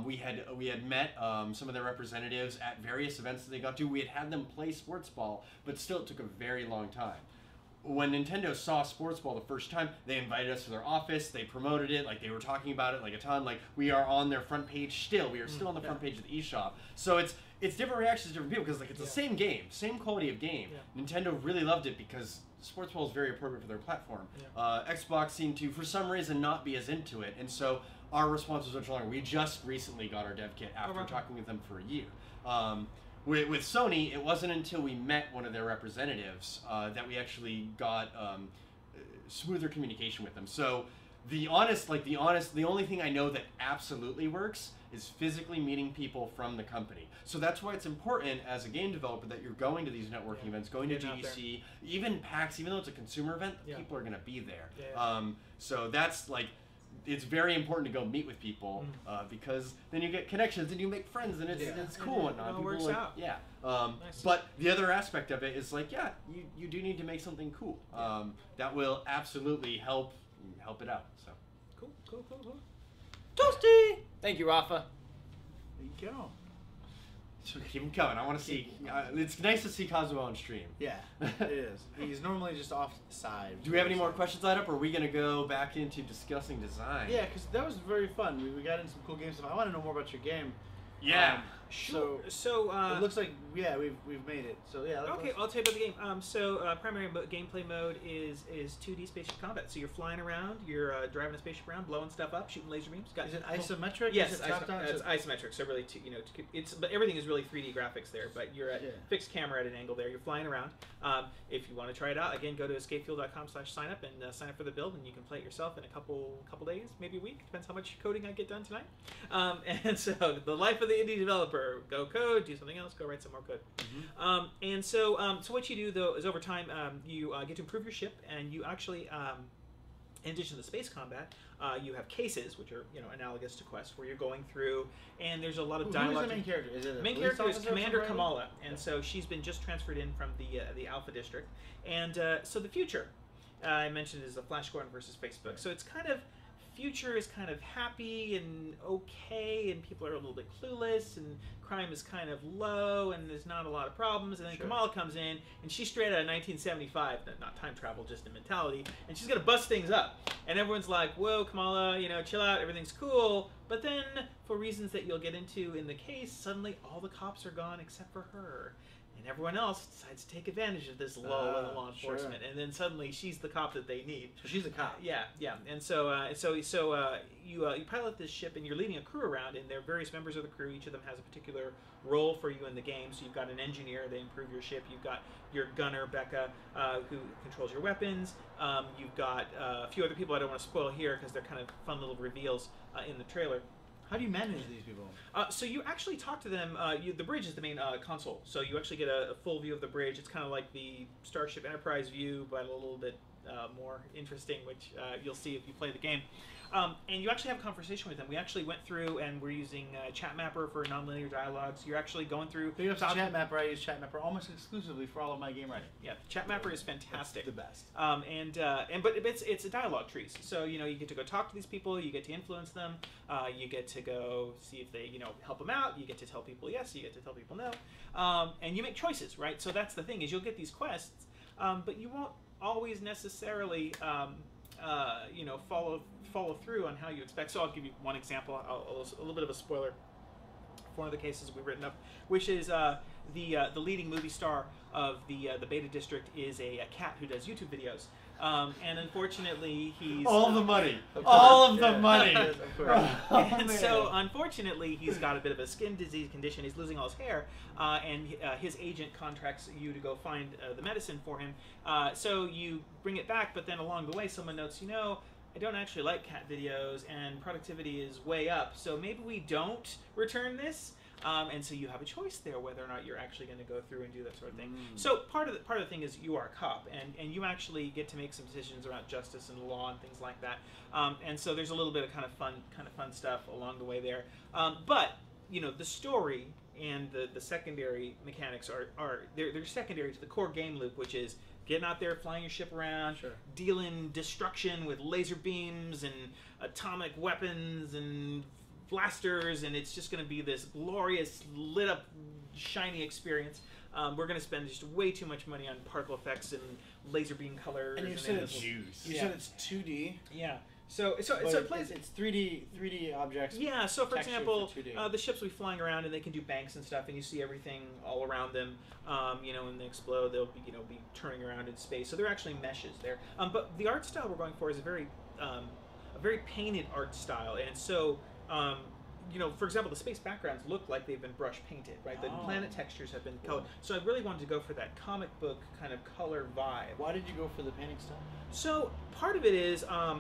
We had met some of their representatives at various events that they got to. We had them play sports ball, but still it took a very long time. When Nintendo saw sports ball the first time, they invited us to their office. They promoted it, like they were talking about it like a ton. Like we are on their front page still. We are still on the front page of the eShop. So it's different reactions to different people because like it's the same game, same quality of game. Nintendo really loved it because sports ball is very appropriate for their platform. Xbox seemed to, for some reason, not be as into it, and so our response was much longer. We just recently got our dev kit after talking with them for a year. With Sony, it wasn't until we met one of their representatives that we actually got smoother communication with them. So the only thing I know that absolutely works is physically meeting people from the company. So that's why it's important as a game developer that you're going to these networking events, going to GDC, even PAX, even though it's a consumer event, people are going to be there. So that's like, it's very important to go meet with people because then you get connections and you make friends and it's cool and whatnot. It works out. Nice. But the other aspect of it is like, you do need to make something cool. That will absolutely help it out. So Cool. Toasty! Thank you, Rafa. There you go. So keep him coming. I want to see. It's nice to see Kazuo on stream. Yeah, it is. He's normally just off to the side. Do we have any more questions lined up, or are we gonna go back into discussing design? Yeah, because that was very fun. We got into some cool game stuff. I want to know more about your game. Yeah. So it looks like we've made it. So yeah. Okay, I'll tell you about the game. Primary gameplay mode is 2D spaceship combat. So you're flying around, you're driving a spaceship around, blowing stuff up, shooting laser beams. Is it isometric? Yes, is it it's isometric. So really, but everything is really 3D graphics there. But you're at fixed camera at an angle there. You're flying around. If you want to try it out, again, go to escapefuel.com/signup and sign up for the build, and you can play it yourself in a couple days, maybe a week. Depends how much coding I get done tonight. And so the life of the indie developer. Go code, do something else, go write some more code. And so what you do though is over time you get to improve your ship, and you actually, in addition to the space combat, you have cases which are analogous to quests where you're going through, and there's a lot of dialogue. Who's the main character? Is it the main character is Commander Kamala, and so she's been just transferred in from the Alpha District, and so the future I mentioned is the Flash Gordon versus Facebook. So it's kind of. Future is kind of happy and okay, and people are a little bit clueless, and crime is kind of low, and there's not a lot of problems. And then Kamala comes in, and she's straight out of 1975, not time travel, just in mentality, and she's gonna bust things up. And everyone's like, "Whoa, Kamala, chill out, everything's cool." But then, for reasons that you'll get into in the case, suddenly all the cops are gone except for her. And everyone else decides to take advantage of this lull in the law enforcement, and then suddenly she's the cop that they need. So she's a cop. Yeah. And so you pilot this ship, and you're leading a crew around, and there are various members of the crew. Each of them has a particular role for you in the game. So you've got an engineer; they improve your ship. You've got your gunner, Becca, who controls your weapons. You've got a few other people I don't want to spoil here because they're kind of fun little reveals in the trailer. How do you manage these people? So you actually talk to them. The bridge is the main console, so you actually get a full view of the bridge. It's kind of like the Starship Enterprise view, but a little bit more interesting, which you'll see if you play the game. And you actually have a conversation with them. We actually went through and we're using Chat Mapper for nonlinear dialogue. So you're actually going through. Big up to Chat Mapper. I use Chat Mapper almost exclusively for all of my game writing. Yeah, Chat Mapper is fantastic. It's the best. But it's a dialogue trees. So you get to go talk to these people. You get to influence them. You get to go see if they help them out. You get to tell people yes. You get to tell people no. And you make choices, right? So that's the thing is you'll get these quests, but you won't always necessarily follow through on how you expect. So I'll give you one example, a little bit of a spoiler for one of the cases we've written up, which is the leading movie star of the Beta District is a cat who does YouTube videos. And unfortunately, he's all the money, all of the money. And so, unfortunately, he's got a bit of a skin disease condition. He's losing all his hair, and his agent contracts you to go find the medicine for him. So you bring it back, but then along the way, someone notes, I don't actually like cat videos, and productivity is way up. So maybe we don't return this. And so you have a choice there whether or not you're actually going to go through and do that sort of thing. So part of the thing is you are a cop, and you actually get to make some decisions around justice and law and things like that. And so there's a little bit of kind of fun stuff along the way there. But the story and the secondary mechanics are they're secondary to the core game loop, which is getting out there, flying your ship around, dealing destruction with laser beams and atomic weapons and blasters, and it's just going to be this glorious, lit up, shiny experience. We're going to spend just way too much money on particle effects and laser beam colors. And you said it's 2D. Yeah. So it plays. It's 3D objects. Yeah. So for example, the ships will be flying around and they can do banks and stuff, and you see everything all around them. When they explode, they'll be be turning around in space. So they're actually meshes there. But the art style we're going for is a very painted art style, and so. For example, the space backgrounds look like they've been brush painted, right? The planet textures have been colored. So I really wanted to go for that comic book kind of color vibe. Why did you go for the painting style? So part of it is I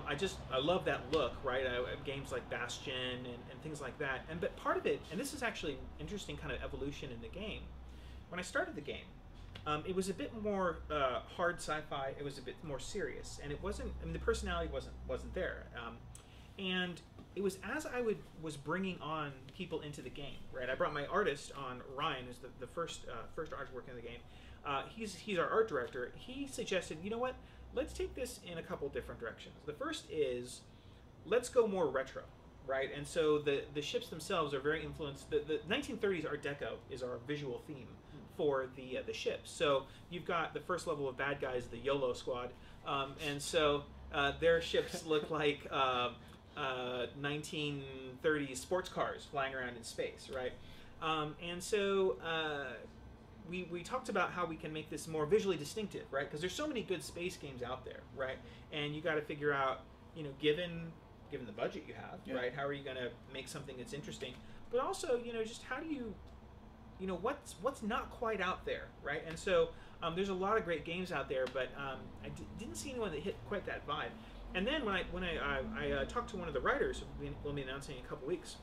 love that look, right? Games like Bastion and things like that. But part of it, and this is actually an interesting kind of evolution in the game. When I started the game, it was a bit more hard sci-fi. It was a bit more serious, and it wasn't. I mean, the personality wasn't there, and it was as I was bringing on people into the game, right? I brought my artist on, Ryan, who's the first artwork in the game. He's our art director. He suggested, you know what? Let's take this in a couple different directions. The first is, let's go more retro, right? And so the ships themselves are very influenced. The 1930s Art Deco is our visual theme for the ships. So you've got the first level of bad guys, the YOLO squad, and so their ships look like 1930s sports cars flying around in space, right? And so we talked about how we can make this more visually distinctive, right? Because there's so many good space games out there, right? And you got to figure out, given the budget you have, right? How are you going to make something that's interesting? But also, just how do you, what's not quite out there, right? And so there's a lot of great games out there, but I didn't see anyone that hit quite that vibe. And then when I talked to one of the writers, we'll be announcing in a couple weeks,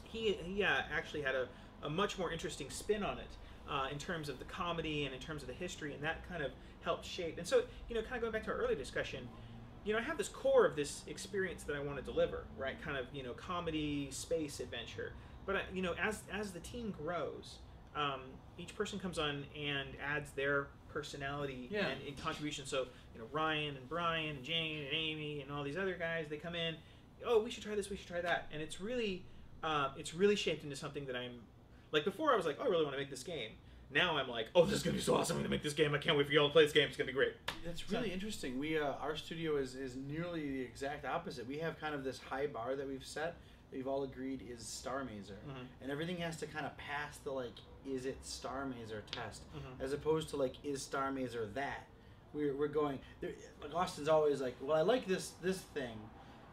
he actually had a much more interesting spin on it in terms of the comedy and in terms of the history, and that kind of helped shape. And so, kind of going back to our earlier discussion, I have this core of this experience that I want to deliver, right? Kind of, comedy, space, adventure. But, as the team grows, each person comes on and adds their personality and contribution. So, Ryan and Brian and Jane and Amy and all these other guys, they come in, oh, we should try this, we should try that. And it's really shaped into something that I'm, like before I was like, oh, I really want to make this game. Now I'm like, oh, this is going to be so awesome, I'm going to make this game. I can't wait for you all to play this game. It's going to be great. That's really interesting. We our studio is nearly the exact opposite. We have kind of this high bar that we've set. We've all agreed is Starr Mazer. And everything has to kind of pass the, is it Starr Mazer test, as opposed to, is Starr Mazer that? We're going, Austin's always like, well, I like this thing.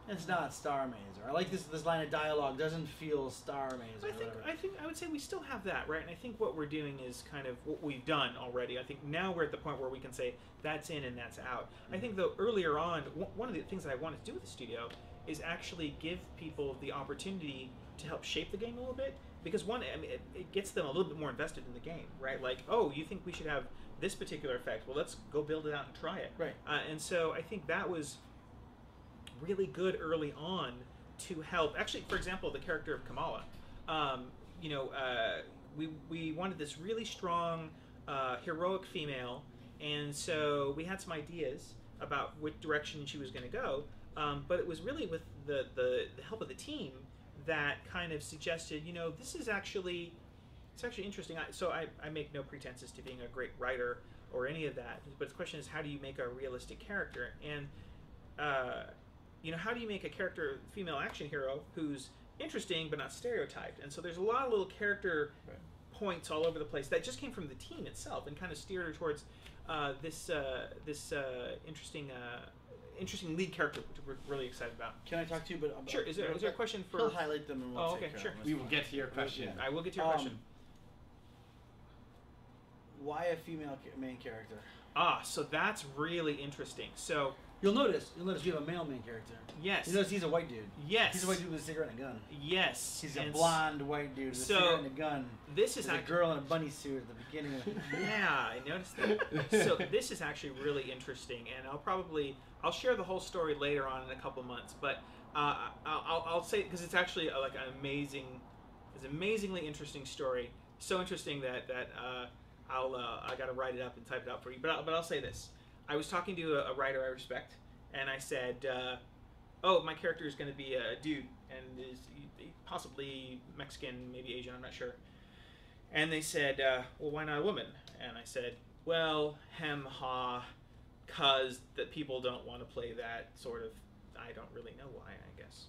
It's not Starr Mazer. I like this line of dialogue doesn't feel Starr Mazer. I would say we still have that, right? And I think what we're doing is kind of what we've done already. I think now we're at the point where we can say that's in and that's out. I think though earlier on, one of the things that I wanted to do with the studio is actually give people the opportunity to help shape the game a little bit, because one, it gets them a little bit more invested in the game, right? Like, oh, you think we should have this particular effect. Well, let's go build it out and try it. Right. And so I think that was really good early on to help. Actually, for example, the character of Kamala. We wanted this really strong, heroic female, and so we had some ideas about which direction she was going to go. But it was really with the help of the team that kind of suggested, this is actually, it's actually interesting. So I make no pretenses to being a great writer or any of that, but the question is, how do you make a realistic character? And, how do you make a character, female action hero, who's interesting but not stereotyped? And so there's a lot of little character points all over the place that just came from the team itself and kind of steered her towards this interesting lead character, which we're really excited about. Can I talk to you? But sure. Is there a question for? He'll highlight them and we'll okay, sure. We will get to your question. I will get to your question. Why a female main character? So that's really interesting. So you'll notice you have a male main character. Yes. You notice he's a white dude. Yes. He's a white dude with a cigarette and a gun. Yes. He's a blonde white dude with a cigarette and a gun. This is a girl in a bunny suit at the beginning of Yeah, I noticed that. So this is actually really interesting, and I'll share the whole story later on in a couple months, but I'll say, because it's actually like an amazingly interesting story. So interesting that I got to write it up and type it out for you. But I'll say this: I was talking to a writer I respect, and I said, my character is going to be a dude, and is possibly Mexican, maybe Asian, I'm not sure. And they said, well, why not a woman? And I said, well, cause that people don't want to play that sort of. I don't really know why, I guess.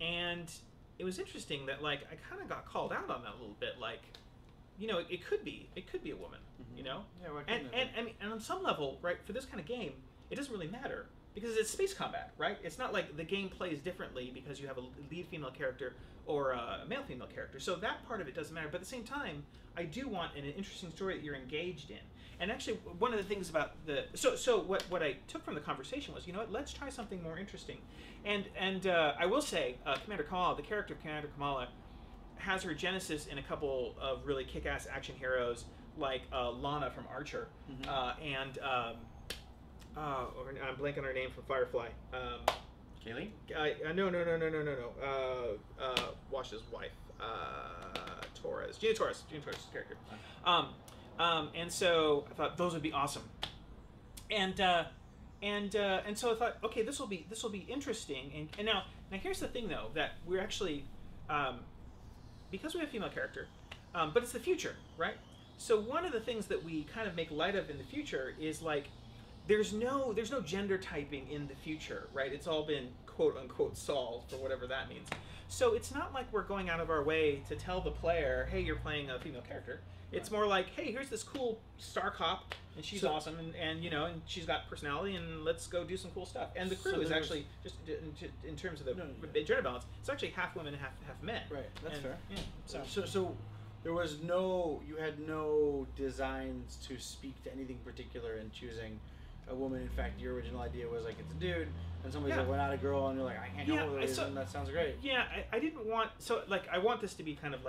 And it was interesting that I kind of got called out on that a little bit, it could be a woman, Yeah, and on some level, right, for this kind of game, it doesn't really matter because it's space combat, right? It's not like the game plays differently because you have a lead female character or a male female character. So that part of it doesn't matter. But at the same time, I do want an interesting story that you're engaged in. And actually, one of the things about what I took from the conversation was, let's try something more interesting. And I will say, Commander Kamala, the character of Commander Kamala, has her genesis in a couple of really kick-ass action heroes like Lana from Archer, and I'm blanking on her name from Firefly. Kaylee? No. Wash's wife, Torres. Gina Torres' character. And so I thought those would be awesome. And so I thought, okay, this will be interesting. And now here's the thing though, that we're actually because we have a female character, but it's the future, right? So one of the things that we kind of make light of in the future is there's no gender typing in the future, right? It's all been quote unquote solved, for whatever that means. So it's not like we're going out of our way to tell the player, hey, you're playing a female character. It's more like, hey, here's this cool star cop, and she's awesome, and she's got personality, and let's go do some cool stuff. And the crew is actually, just in terms of the gender balance, it's actually half women and half men. Right, that's fair. Yeah. So there was you had no designs to speak to anything particular in choosing a woman. In fact, your original idea was it's a dude, and somebody's like, "Why not a girl?" And you're like, "I can't go with it," and that sounds great. Yeah, I didn't want I want this to be kind of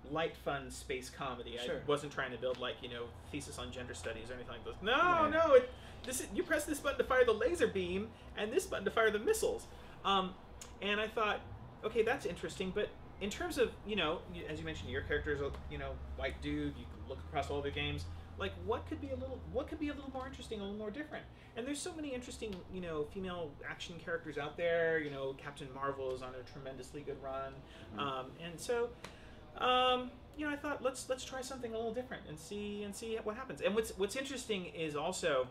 light, fun space comedy. Sure. I wasn't trying to build thesis on gender studies or anything like this. No. You press this button to fire the laser beam, and this button to fire the missiles. And I thought, okay, that's interesting, but in terms of as you mentioned, your character is a white dude. You can look across all the games. What could be a little more interesting, a little more different? And there's so many interesting, female action characters out there. Captain Marvel is on a tremendously good run, and so, I thought let's try something a little different and see what happens. And what's interesting is also,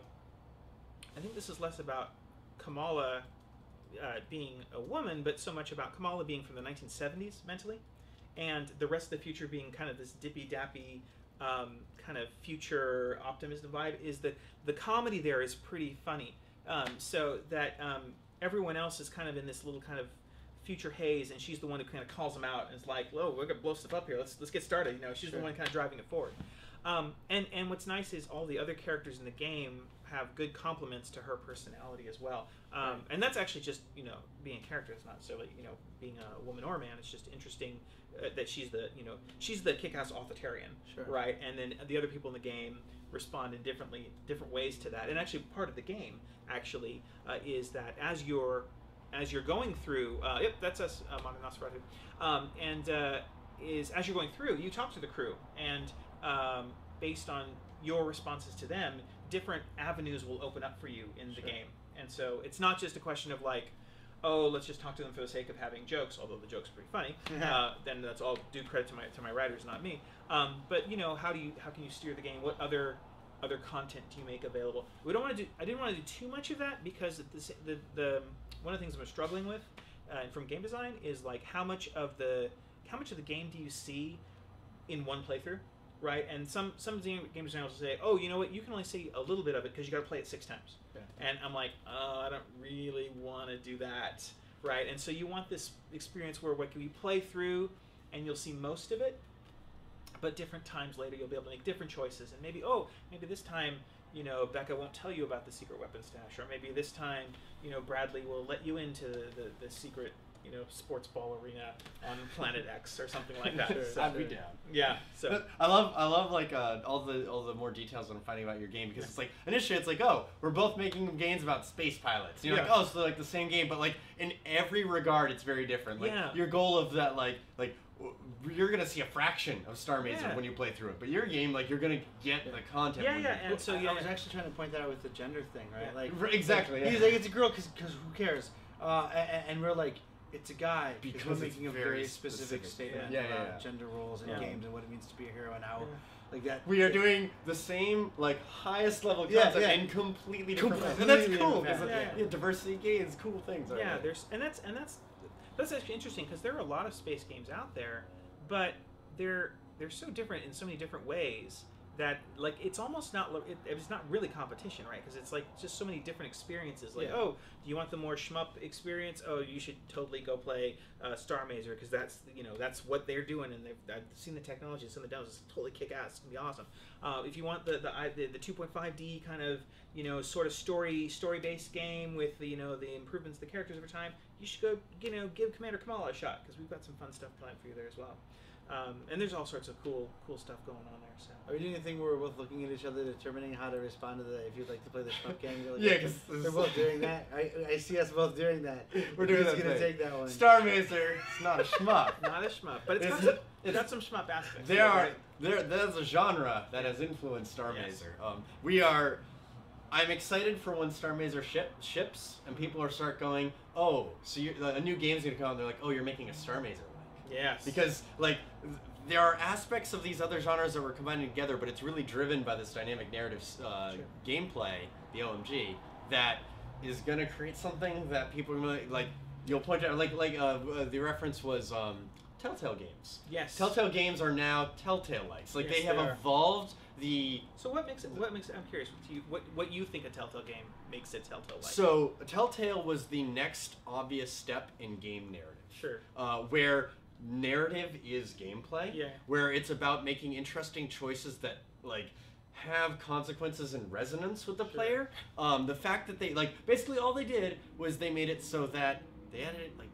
I think this is less about Kamala being a woman, but so much about Kamala being from the 1970s mentally, and the rest of the future being kind of this dippy-dappy. Kind of future optimism vibe is that the comedy there is pretty funny, so that everyone else is kind of in this little kind of future haze, and she's the one who kind of calls them out and is like, "Whoa, we're gonna blow stuff up here. Let's get started." She's the one kind of driving it forward. And what's nice is all the other characters in the game have good complements to her personality as well. And that's actually just, you know, being a character. It's not necessarily, you know, being a woman or a man. It's just interesting that she's the, you know, she's the kick-ass authoritarian, right? And then the other people in the game respond in different ways to that. And actually, part of the game actually is that as you're going through, yep, that's us, Modern Nosferatu, is as you're going through, you talk to the crew, and based on your responses to them, different avenues will open up for you in the game. And so it's not just a question of like, oh, let's just talk to them for the sake of having jokes, although the jokes are pretty funny. Then that's all due credit to my writers, not me. But you know, how can you steer the game? What other content do you make available? I didn't want to do too much of that, because the one of the things I'm struggling with from game design is like how much of the game do you see in one playthrough, right? And some game designers will say, oh, you know what, you can only see a little bit of it because you got to play it 6 times. And I'm like, oh, I don't really want to do that, right? And so you want this experience where what can you play through and you'll see most of it, but different times later you'll be able to make different choices, and maybe this time, you know, Becca won't tell you about the secret weapon stash, or maybe this time, you know, Bradley will let you into the secret, you know, sports ball arena on Planet X or something like that. I'd be down. Yeah. So but I love like all the more details that I'm finding about your game, because it's like initially it's like, oh, we're both making games about space pilots. You know, like, oh, so like the same game, but like in every regard it's very different. Like your goal of that, like you're gonna see a fraction of Starr Mazer when you play through it, but your game, like, you're gonna get the content. And so I was actually trying to point that out with the gender thing, right? Like exactly. He's like, it's a girl because who cares? And we're like, it's a guy because we're making a very specific statement about gender roles in games and what it means to be a hero and how like that. We are doing the same, like, highest level concept in completely different ways, and that's cool because diversity gains cool things. That's actually interesting, because there are a lot of space games out there, but they're so different in so many different ways that, like, it's almost not it's not really competition, right? Because it's like just so many different experiences. Like, oh, do you want the more shmup experience? Oh, you should totally go play Starr Mazer, because that's, you know, that's what they're doing, and I've seen the technology, seen the demos. It's totally kick ass. It's gonna be awesome. If you want the 2.5D kind of, you know, sort of story based game with the, you know, the improvements to the characters over time, you should go, you know, give Commander Kamala a shot, because we've got some fun stuff planned for you there as well. And there's all sorts of cool stuff going on there. So are we doing a thing where we're both looking at each other, determining how to respond to the, if you'd like to play the shmup game? Like, because they're both doing that. I see us both doing that. We're doing that. Who's gonna take that one? Starr Mazer. It's not a shmup. Not a shmup, but it's got some shmup aspects. There's a genre that has influenced Starr Mazer. I'm excited for when Starr Mazer ships and people start going, oh, so a new game's gonna come, and they're like, oh, you're making a Starr Mazer. Yes. Because, like, there are aspects of these other genres that we're combining together, but it's really driven by this dynamic narrative gameplay, the OMG, that is going to create something that people are really, like, you'll point out, the reference was Telltale games. Yes. Telltale games are now Telltale-likes. Like, they have evolved the... So what makes it, I'm curious, what you think a Telltale game makes it Telltale-like? So, Telltale was the next obvious step in game narrative. Sure. Where narrative is gameplay, where it's about making interesting choices that, like, have consequences and resonance with the player. The fact that they, like, basically all they did was they made it so that they added, like,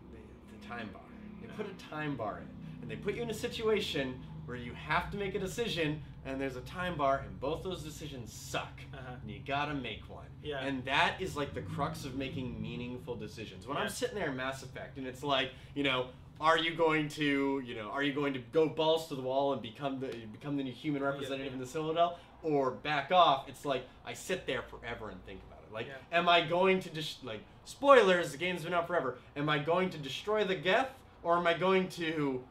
the time bar. They put a time bar in, and they put you in a situation where you have to make a decision, and there's a time bar, and both those decisions suck, and you gotta make one. And that is, like, the crux of making meaningful decisions. When I'm sitting there in Mass Effect, and it's like, you know, are you going to go balls to the wall and become the new human representative in the Citadel, or back off? It's like, I sit there forever and think about it. Like, am I going to just, like, spoilers, the game's been out forever, am I going to destroy the Geth, or am I going to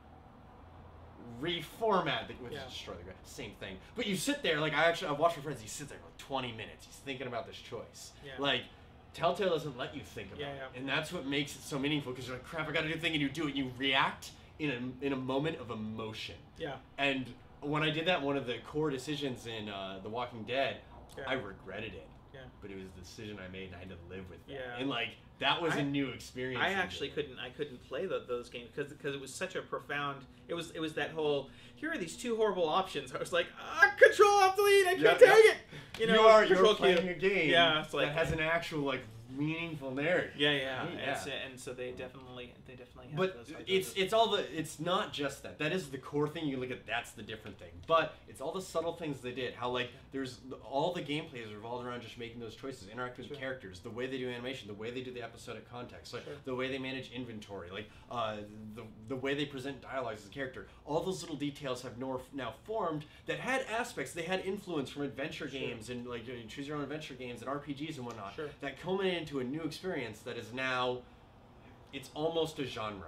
reformat destroy the Geth? Same thing. But you sit there, like, I've watched my friends, he sits there for like 20 minutes, he's thinking about this choice. Like, Telltale doesn't let you think about it, and that's what makes it so meaningful, because you're like, crap, I gotta do a thing, and you do it, you react in a moment of emotion. And when I did that, one of the core decisions in The Walking Dead, I regretted it. but it was a decision I made, and I had to live with that. Yeah. And like that was a new experience. I actually couldn't play those games because it was such a profound. It was that whole, here are these two horrible options. I was like, Control Alt Delete, I can't take it. You know, you're playing a game it's like, that has an actual like meaningful narrative. Yeah. And so they definitely have but those. It's not just that. That is the core thing. You look at, that's the different thing. But it's all the subtle things they did. How like there's all the gameplay is revolved around just making those choices, interacting with characters, the way they do animation, the way they do the episodic context, like the way they manage inventory, like the way they present dialogue as a character. All those little details have now formed that had aspects. They had influence from adventure games and like choose your own adventure games and RPGs and whatnot. That culminated into a new experience that is now, it's almost a genre.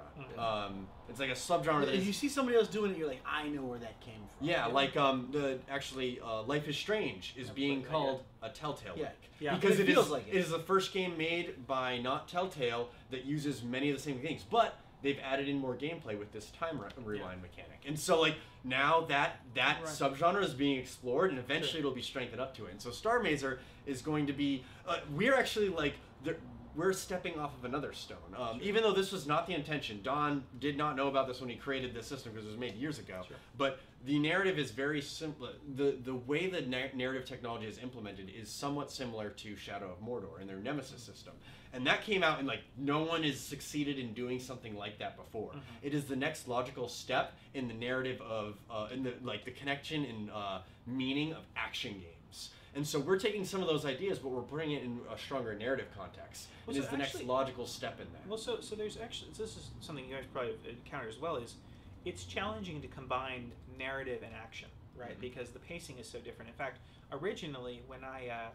It's like a subgenre. If you see somebody else doing it, you're like, I know where that came from. Yeah, like Life is Strange is being called a Telltale like. Yeah, because it feels like it is the first game made by not Telltale that uses many of the same things, but they've added in more gameplay with this time rewind mechanic. And so like now that subgenre is being explored, and eventually it'll be strengthened up to it. And so Starr Mazer is going to be, we're actually like, we're stepping off of another stone. Even though this was not the intention, Don did not know about this when he created this system because it was made years ago. But the narrative is very simple. The way the narrative technology is implemented is somewhat similar to Shadow of Mordor and their Nemesis system. And that came out, and like no one has succeeded in doing something like that before. It is the next logical step in the narrative of in the connection and meaning of action games. And so we're taking some of those ideas, but we're putting it in a stronger narrative context. It is the next logical step in that. Well, so there's actually, this is something you guys probably have encountered as well, is it's challenging to combine narrative and action, right? Because the pacing is so different. In fact, originally when I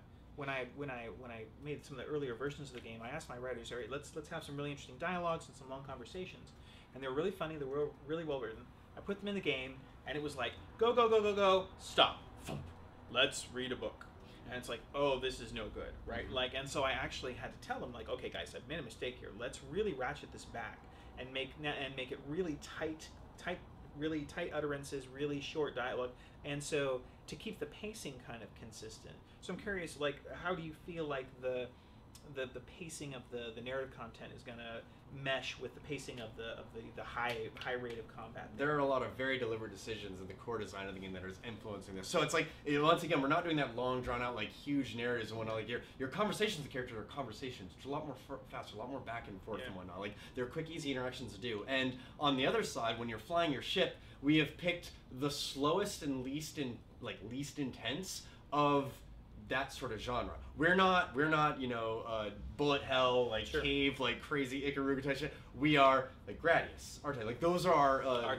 made some of the earlier versions of the game, I asked my writers, all right, let's have some really interesting dialogues and some long conversations. And they were really funny, they were really well written. I put them in the game, and it was like, go, stop, thump, let's read a book. And it's like, oh, this is no good, right? Like, and so I actually had to tell them, like, okay, guys, I've made a mistake here. Let's really ratchet this back and make it really tight utterances, really short dialogue, and so to keep the pacing kind of consistent. So I'm curious, like, how do you feel like the pacing of the narrative content is going to mesh with the pacing of the high rate of combat? There are a lot of very deliberate decisions in the core design of the game that is influencing this. So it's like, once again, we're not doing that long, drawn out, like huge narratives and whatnot. Like your conversations with the characters are conversations. It's a lot more faster, a lot more back and forth and whatnot. Like they're quick, easy interactions to do. And on the other side, when you're flying your ship, we have picked the slowest and least intense of that sort of genre. We're not bullet hell, like cave, like crazy Ikaruga type shit. We are like Gradius, R-Type. Like those are our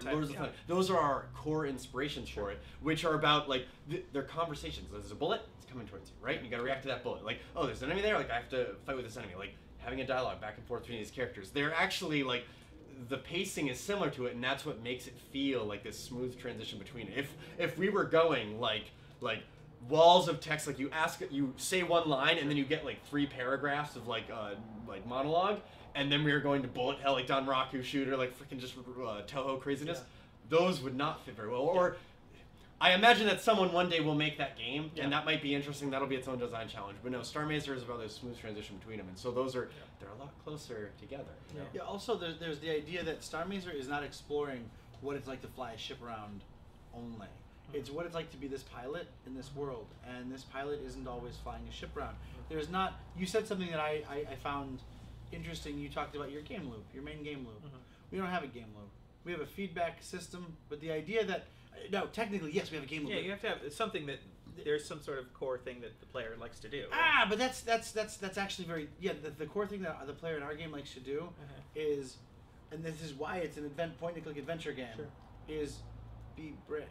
those are our core inspirations for it, which are about like they're conversations. There's a bullet, it's coming towards you, right? And you got to react to that bullet. Like, oh, there's an enemy there. Like I have to fight with this enemy. Like having a dialogue back and forth between these characters. They're actually like, the pacing is similar to it, and that's what makes it feel like this smooth transition between it. If we were going like walls of text, like you say one line and then you get like 3 paragraphs of like monologue, and then we were going to bullet hell, like Don Raku shooter, like freaking just Toho craziness. Those would not fit very well. Or I imagine that someone one day will make that game, and that might be interesting. That'll be its own design challenge. But no, Starr Mazer is about this smooth transition between them, and so those are they're a lot closer together. Yeah. Also, there's the idea that Starr Mazer is not exploring what it's like to fly a ship around only. It's what it's like to be this pilot in this world, and this pilot isn't always flying a ship around. There's not. You said something that I found interesting. You talked about your game loop, your main game loop. We don't have a game loop. We have a feedback system, but the idea that no, technically yes, we have a game loop. Yeah, you have to have something that there's some sort of core thing that the player likes to do. But that's actually very the core thing that the player in our game likes to do is, and this is why it's an point-and-click adventure game, is be Brick.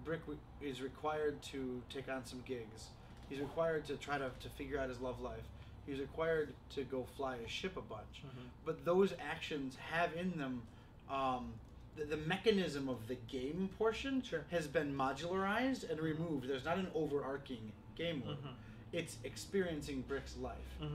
Brick is required to take on some gigs. He's required to try to figure out his love life. He's required to go fly a ship a bunch. But those actions have in them the mechanism of the game portion has been modularized and removed. There's not an overarching game loop. It's experiencing Brick's life.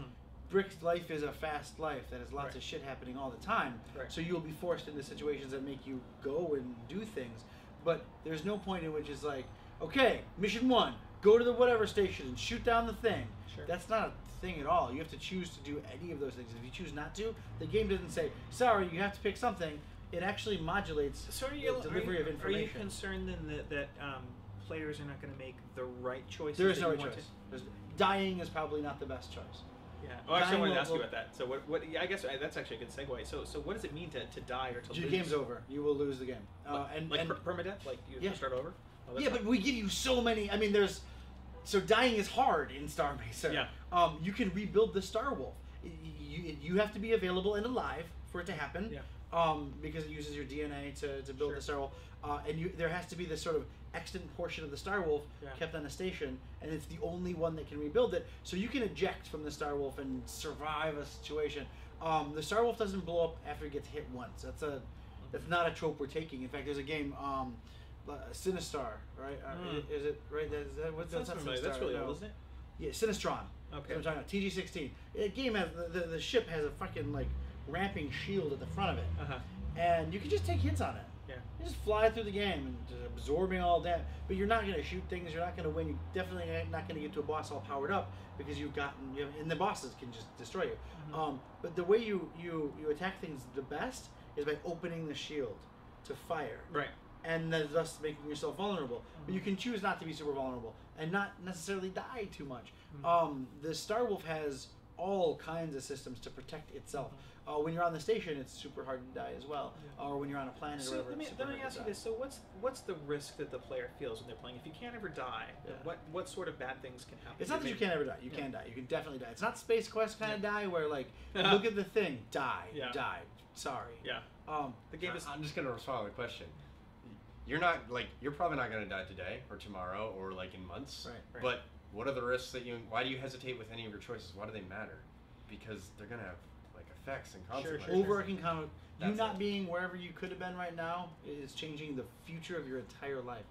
Brick's life is a fast life that has lots of shit happening all the time. So you'll be forced into situations that make you go and do things. But there's no point in which it's like, okay, mission 1, go to the whatever station and shoot down the thing. Sure. That's not a thing at all. You have to choose to do any of those things. If you choose not to, the game doesn't say, sorry, you have to pick something. It actually modulates So the delivery of information. Are you concerned then that players are not going to make the right choices? There is no right choice. Dying is probably not the best choice. Yeah. Oh, actually, I wanted to ask you about that. So what? Yeah, I guess that's actually a good segue. So what does it mean to die or to lose? Your game's over. You will lose the game. And permadeath, like you have to start over. Oh, yeah, but we give you so many. I mean, so dying is hard in Starr Mazer. Yeah. You can rebuild the Star Wolf. You have to be available and alive for it to happen. Yeah. Because it uses your DNA to build the Star Wolf. And there has to be this sort of extant portion of the Star Wolf kept on a station, and it's the only one that can rebuild it. So you can eject from the Star Wolf and survive a situation. The Star Wolf doesn't blow up after it gets hit once. That's not a trope we're taking. In fact, there's a game, Sinistar, right? Is it right? That's not Sinistar. That's really old, isn't it? Yeah, Sinistron. Okay. I'm talking about TG-16. The game has the ship has a fucking like ramping shield at the front of it, and you can just take hits on it. Yeah. You just fly through the game and just absorbing all that, but you're not going to shoot things. You're not going to win. You're definitely not going to get to a boss all powered up because and the bosses can just destroy you. But the way you attack things the best is by opening the shield to fire. Right. And thus making yourself vulnerable. But you can choose not to be super vulnerable and not necessarily die too much. The Star Wolf has all kinds of systems to protect itself. When you're on the station, it's super hard to die as well. Or when you're on a planet or whatever. Let me ask you this. So what's the risk that the player feels when they're playing? If you can't ever die, what sort of bad things can happen? It's not that you can't ever die. You can die. You can definitely die. It's not Space Quest kind of die where like, look at the thing, die, die. Sorry. Yeah. The game is. I'm just gonna respond to the question. You're probably not gonna die today or tomorrow or like in months. Right. But what are the risks why do you hesitate with any of your choices? Why do they matter? Because they're gonna have like effects and consequences. Overarching comment. You not being wherever you could have been right now is changing the future of your entire life.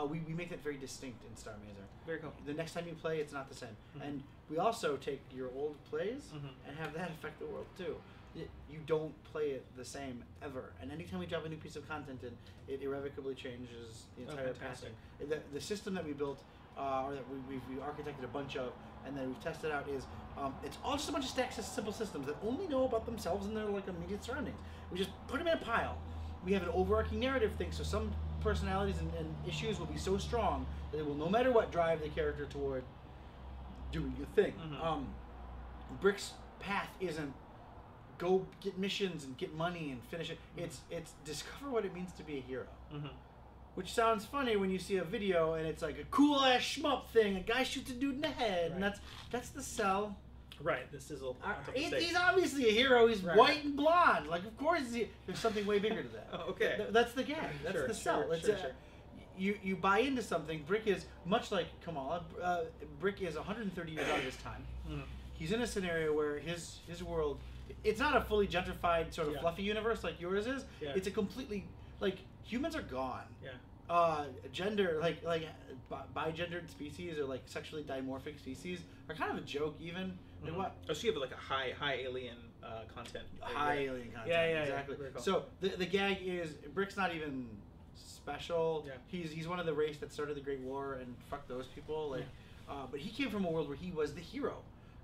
We make that very distinct in Starr Mazer. Very cool. The next time you play, it's not the same. And we also take your old plays and have that affect the world too. You don't play it the same ever. And anytime we drop a new piece of content in, it irrevocably changes the entire passing. The system that we built, or that we architected a bunch of, and then we've tested out is, it's all just a bunch of stacked simple systems that only know about themselves and their like immediate surroundings. We just put them in a pile. We have an overarching narrative thing, so some personalities and issues will be so strong that it will, no matter what, drive the character toward doing the thing. Brick's path isn't go get missions and get money and finish it. It's discover what it means to be a hero. Which sounds funny when you see a video and it's like a cool ass shmup thing. A guy shoots a dude in the head, and that's the sell. Right. This is he's obviously a hero. He's white and blonde. Like, of course, there's something way bigger to that. Okay. That's the gag. That's the sell. You buy into something. Brick is much like Kamala. Brick is 130 years out of his time. He's in a scenario where his world. It's not a fully gentrified sort of fluffy universe like yours is. It's a completely humans are gone. Gender like bigendered species or like sexually dimorphic species are kind of a joke even. Like what? Oh, so you have like a high alien content. Alien content. Yeah, exactly. Cool. So the gag is Brick's not even special. He's one of the race that started the Great War and fuck those people. But he came from a world where he was the hero,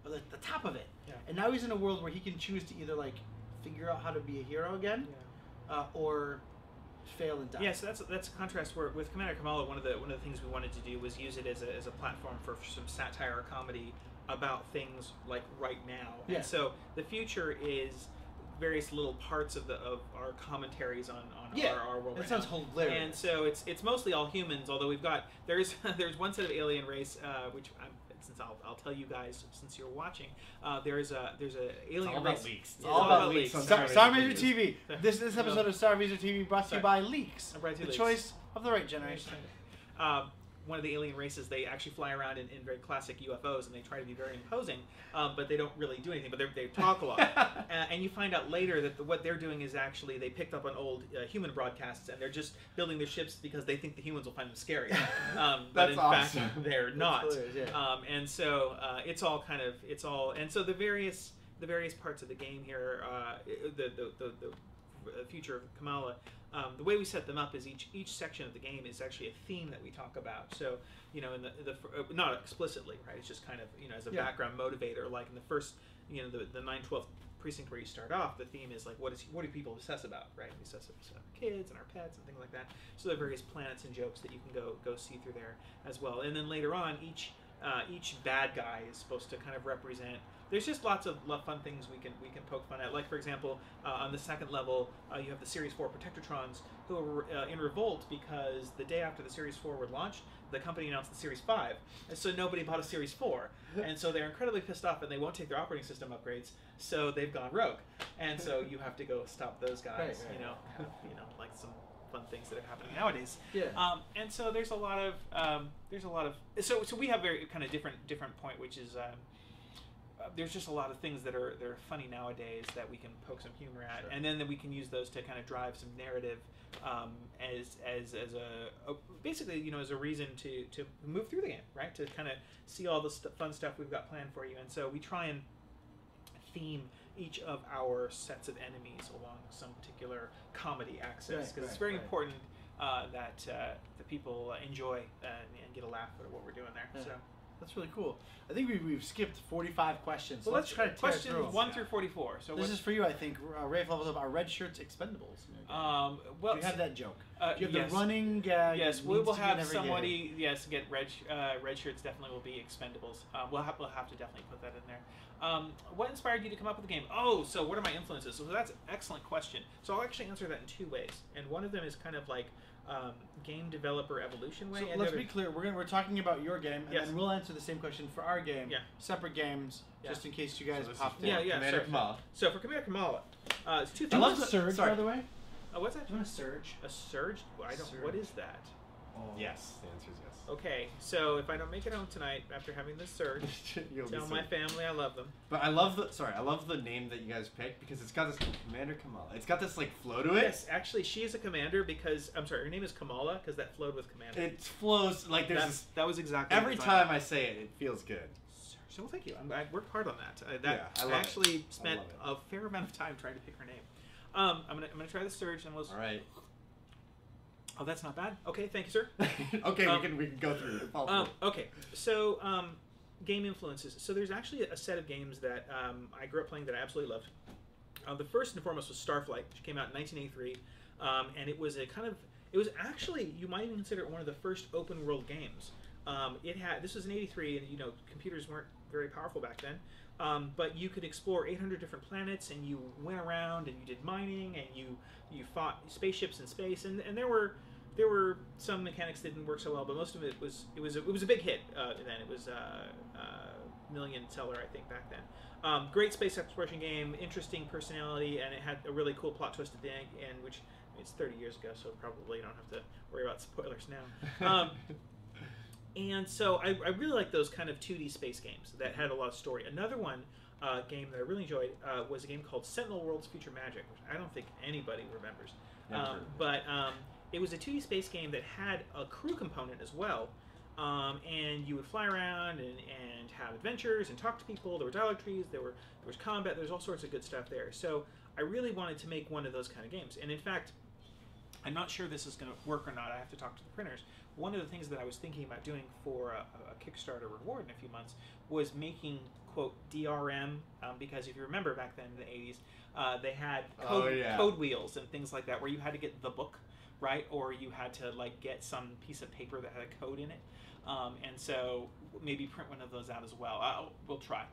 or the top of it. And now he's in a world where he can choose to either like figure out how to be a hero again, or fail and die. Yeah, so that's a contrast where with Commander Kamala, one of the things we wanted to do was use it as a platform for some satire or comedy about things like right now. And so the future is various little parts of our commentaries on our world. That sounds hilarious. And so it's mostly all humans, although there's one set of alien race which I'll tell you guys since you're watching. There's a alien race. Leaks. It's all about leaks. Starr Mazer TV. This episode of Starr Mazer TV brought to you by Leaks. The choice of the right generation. One of the alien races, they actually fly around in very classic UFOs, and they try to be very imposing, but they don't really do anything. But they talk a lot, and you find out later that what they're doing is actually they picked up on old human broadcasts, and they're just building their ships because they think the humans will find them scary. But in fact, they're not. And so it's all and so the various parts of the game here, the future of Kamala. The way we set them up is each section of the game is actually a theme that we talk about. So, you know, in the not explicitly, right? It's just kind of, you know, as a background motivator. Like in the first, you know, the 9/12 precinct where you start off, the theme is like, what do people obsess about, right? We obsess about our kids and our pets and things like that. So there are various planets and jokes that you can go see through there as well. And then later on, each bad guy is supposed to kind of represent. There's just lots of fun things we can poke fun at. Like, for example, on the second level, you have the Series 4 Protectortrons who are in revolt because the day after the Series 4 were launched, the company announced the Series 5. And so nobody bought a Series 4. And so they're incredibly pissed off and they won't take their operating system upgrades. So they've gone rogue. And so you have to go stop those guys, you know, like some fun things that are happening nowadays. Yeah. And so there's a lot of so we have very kind of different point, which is there's just a lot of things that are funny nowadays that we can poke some humor at, and then we can use those to kind of drive some narrative as a basically, you know, as a reason to move through the game, right? To kind of see all the fun stuff we've got planned for you, and so we try and theme each of our sets of enemies along some particular comedy axis, because it's very important that the people enjoy and get a laugh at what we're doing there. So. That's really cool. I think we've skipped 45 questions. So well, let's try to tear question through 1 through 44. So this is for you, I think. Rafe levels up. Are red shirts expendables? Well, do you have that joke? Do you have the running gag? Yes, we will have somebody. Yes, get red shirts. Definitely will be expendables. We'll have to definitely put that in there. What inspired you to come up with the game? Oh, so what are my influences? So that's an excellent question. So I'll actually answer that in 2 ways, and one of them is kind of like game developer evolution way. So and let's be clear. We're talking about your game, and yes. then we'll answer the same question for our game. Yeah. Separate games, just in case you guys so popped in. Commander Kamala. So for Commander Kamala, it's 2 things. I love the surge, by the way. Oh, what's that? Do you want a surge? A surge? I don't. Surge. What is that? Oh. Yes, the answer is yes. Okay, so if I don't make it home tonight after having this surge, tell my family I love them. But I love the name that you guys picked because it's got this Commander Kamala. It's got this like flow to it. Yes, actually, she is a commander because her name is Kamala because that flowed with commander. It flows like there's. That was exactly. Every time I say it, it feels good. So well, thank you. I worked hard on that. I actually spent a fair amount of time trying to pick her name. I'm gonna try the surge and we'll. All right. Oh, that's not bad. Okay, thank you, sir. Okay, we can go through it. Okay, so game influences. So there's actually a set of games that I grew up playing that I absolutely loved. The first and foremost was Starflight, which came out in 1983, and it was actually, you might even consider it one of the first open world games. This was in '83, and computers weren't very powerful back then. But you could explore 800 different planets, and you went around and you did mining, and you fought spaceships in space, and there were some mechanics that didn't work so well, but most of it was a big hit. Then it was million seller, I think, back then. Great space exploration game, interesting personality, and it had a really cool plot twist at the end, which it's 30 years ago, so probably you don't have to worry about spoilers now. And so I really like those kind of 2D space games that had a lot of story. Another game that I really enjoyed was a game called Sentinel Worlds Future Magic, which I don't think anybody remembers. But it was a 2D space game that had a crew component as well. And you would fly around and have adventures and talk to people. There were dialogue trees, there was combat, there's all sorts of good stuff there. So I really wanted to make one of those kind of games. And in fact, I'm not sure this is going to work or not. I have to talk to the printers. One of the things that I was thinking about doing for a Kickstarter reward in a few months was making, quote, DRM, because if you remember back then in the 80s, they had code wheels and things like that where you had to get the book, right? Or you had to like get some piece of paper that had a code in it. And so maybe print one of those out as well. We'll try.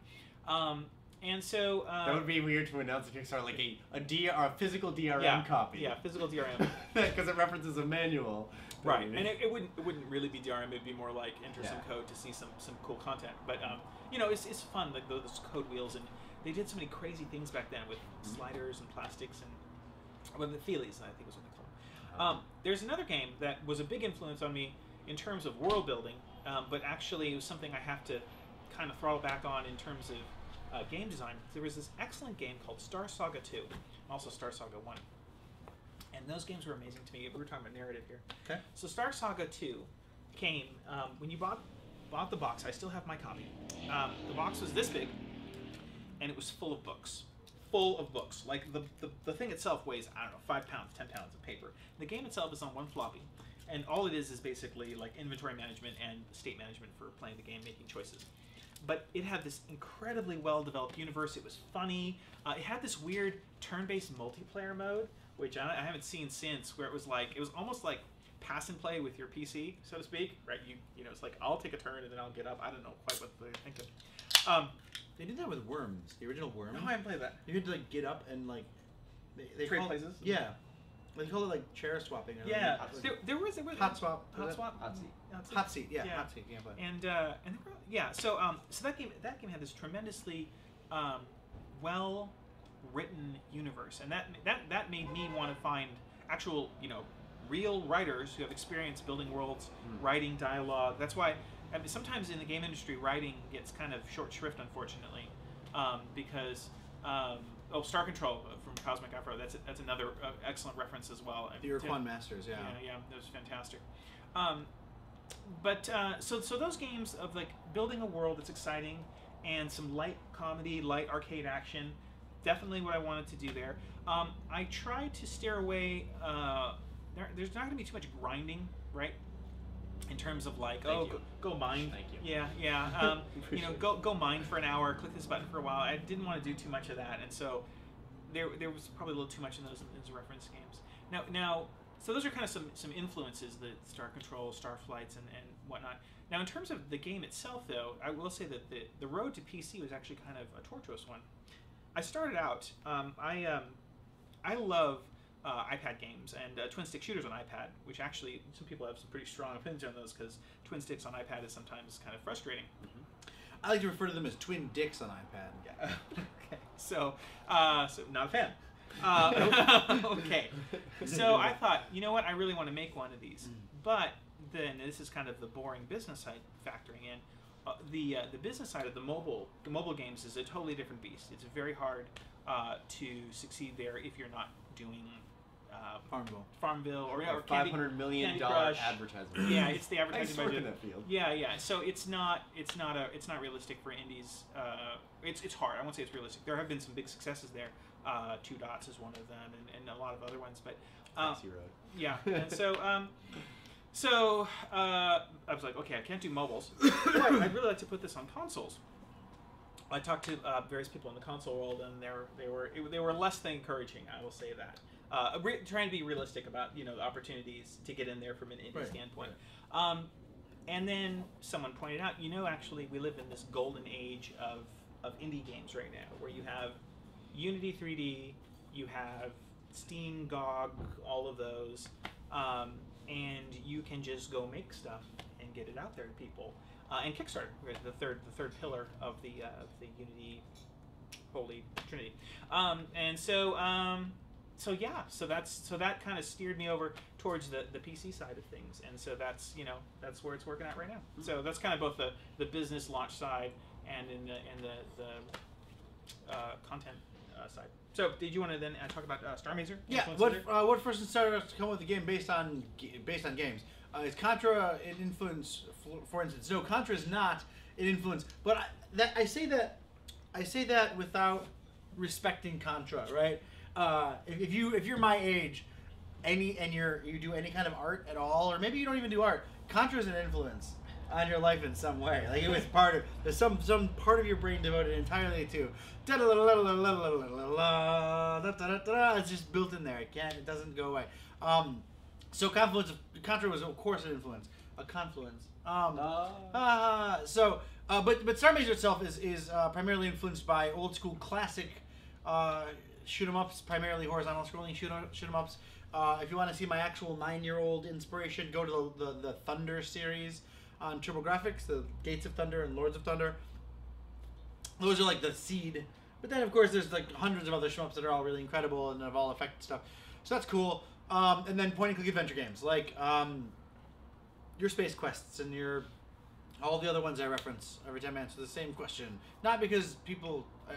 And so that would be weird to announce a Kickstarter like a physical DRM copy. Yeah, physical DRM. Because it references a manual. Right, and it wouldn't really be DRM. It'd be more like enter some code to see some cool content. But it's fun, like those code wheels, and they did so many crazy things back then with sliders and plastics and the Feelies, I think was what they call them. There's another game that was a big influence on me in terms of world building, but actually it was something I have to kind of throttle back on in terms of game design. There was this excellent game called Star Saga 2, and also Star Saga 1. And those games were amazing to me. We were talking about narrative here. Okay. So Star Saga 2 came, when you bought the box, I still have my copy. The box was this big, and it was full of books. full of books. Like the thing itself weighs, I don't know, 5 pounds, 10 pounds of paper. The game itself is on one floppy, and all it is basically like inventory management and state management for playing the game, making choices. But it had this incredibly well-developed universe. It was funny. It had this weird turn-based multiplayer mode, which I haven't seen since, where it was almost like pass and play with your PC, so to speak. Right? You know, it's like I'll take a turn and then I'll get up. I don't know quite what they're thinking. They did that with Worms, the original Worms. No, I haven't played that. You had to like get up and like they trade places. Yeah, they call it like chair swapping. Or Yeah, like, there was hot swap. Hot swap. Hot seat. Hot seat. Yeah, hot seat. Yeah, but. And so that game had this tremendously well written universe, and that made me want to find actual real writers who have experience building worlds, writing dialogue. That's why sometimes in the game industry writing gets kind of short shrift, unfortunately, because Star Control from Cosmic Afro, that's another excellent reference as well. The Urquan Masters, yeah, that was fantastic. So those games of like building a world that's exciting and some light comedy, light arcade action, definitely what I wanted to do there. I tried to steer away. There's not going to be too much grinding, right? In terms of like, go mine. Thank you. Yeah. Go mine for an hour. Click this button for a while. I didn't want to do too much of that, and so there was probably a little too much in those reference games. Now, so those are kind of some influences, the Star Control, Star Flights, and whatnot. Now, in terms of the game itself, though, I will say that the road to PC was actually kind of a tortuous one. I started out. I love iPad games and twin stick shooters on iPad, which actually some people have some pretty strong opinions on those because twin sticks on iPad is sometimes kind of frustrating. I like to refer to them as twin dicks on iPad. Yeah. Okay. So not a fan. Okay. So I thought, you know what? I really want to make one of these, but then this is kind of the boring business side factoring in. The business side of the mobile games is a totally different beast. It's very hard to succeed there if you're not doing Farmville or $500 million advertisement. Yeah, it's the advertising budget. In that field. Yeah. So it's not realistic for indies. It's hard. I won't say it's realistic. There have been some big successes there. Two Dots is one of them, and a lot of other ones. But Spicy Road. Yeah, and so I was like, okay, I can't do mobiles, but I'd really like to put this on consoles. I talked to various people in the console world, and they were less than encouraging. I will say that. Trying to be realistic about the opportunities to get in there from an indie standpoint. Right. And then someone pointed out, actually we live in this golden age of indie games right now, where you have Unity 3D, you have Steam, GOG, all of those, and you can just go make stuff and get it out there to people. And Kickstarter, the third pillar of the Unity Holy Trinity. So that kind of steered me over towards the PC side of things, and so that's where it's working at right now. So that's kind of both the business launch side and in the content side. So did you want to then talk about Starr Mazer? Yeah. What first inspired us to come up with the game based on games? Is Contra an influence? For instance, no, Contra is not an influence. But I say that without respecting Contra, right? If you're my age, and you do any kind of art at all, or maybe you don't even do art, Contra is an influence on your life in some way. Like it was there's some part of your brain devoted entirely to it's just built in there. It doesn't go away. So Contra was of course an influence, a confluence. But Starr Mazer itself is primarily influenced by old school classic shoot 'em ups, primarily horizontal scrolling shoot 'em ups. If you want to see my actual 9-year-old inspiration, go to the Thunder series on TurboGrafx, the Gates of Thunder and Lords of Thunder. Those are like the seed. But then, of course, there's like hundreds of other shmups that are all really incredible and have all affected stuff. So that's cool. And then point-and-click adventure games like your Space Quests and all the other ones I reference every time I answer the same question. Not because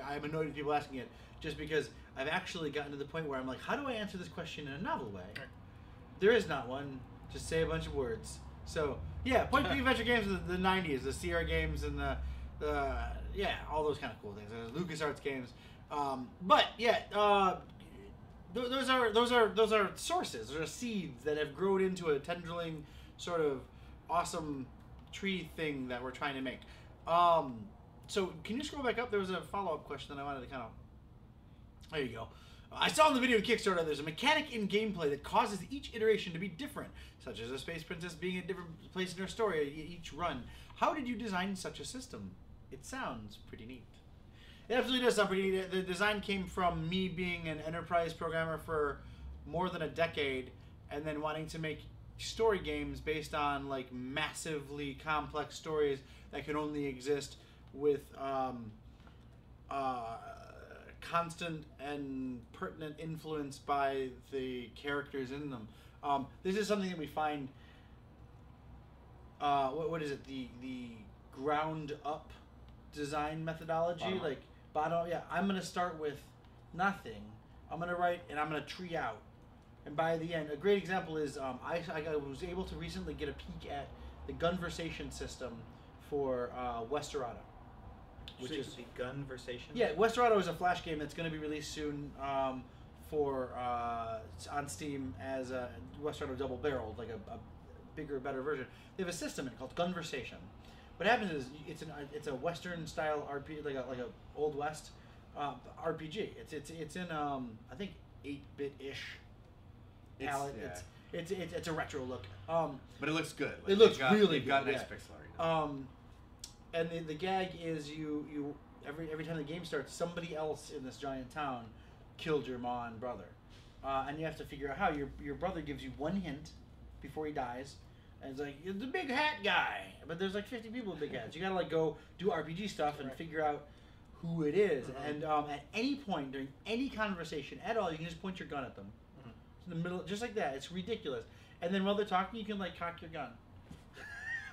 I'm annoyed with people asking it, just because I've actually gotten to the point where I'm like, how do I answer this question in a novel way? Right. There is not one. Just say a bunch of words. So yeah, point-and-click adventure games of the 90s, the Sierra games and all those kind of cool things. LucasArts games. But yeah, those are sources. Those are seeds that have grown into a tendriling sort of awesome tree thing that we're trying to make. So can you scroll back up? There was a follow-up question that I wanted to kind of... There you go. I saw in the video Kickstarter there's a mechanic in gameplay that causes each iteration to be different, such as a space princess being in a different place in her story each run. How did you design such a system? It sounds pretty neat. It absolutely does sound pretty neat. The design came from me being an enterprise programmer for more than a decade, and then wanting to make story games based on like massively complex stories that can only exist with constant and pertinent influence by the characters in them. This is something that we find. What is it? The ground up design methodology, like bottom. Yeah, I'm gonna start with nothing. I'm gonna write and I'm gonna tree out, and by the end, a great example is I was able to recently get a peek at the Gunversation system for Westerado. Which is the Gunversation? Yeah, Westerado is a Flash game that's going to be released soon for on Steam as a Westerado Double Barreled, like a bigger, better version. They have a system in it called Gunversation. What happens is it's a Western style RPG, like a Old West RPG. It's in I think 8-bit ish palette. Yeah. It's a retro look. But it looks good. Like it looks really good. You've got nice pixel art. And the gag is you every time the game starts, somebody else in this giant town killed your ma and brother, and you have to figure out how. Your brother gives you one hint before he dies, and it's like, it's the big hat guy, but there's like 50 people with big hats. You gotta like go do RPG stuff and figure out who it is. And at any point during any conversation at all, you can just point your gun at them in the middle, just like that. It's ridiculous. And then while they're talking, you can like cock your gun.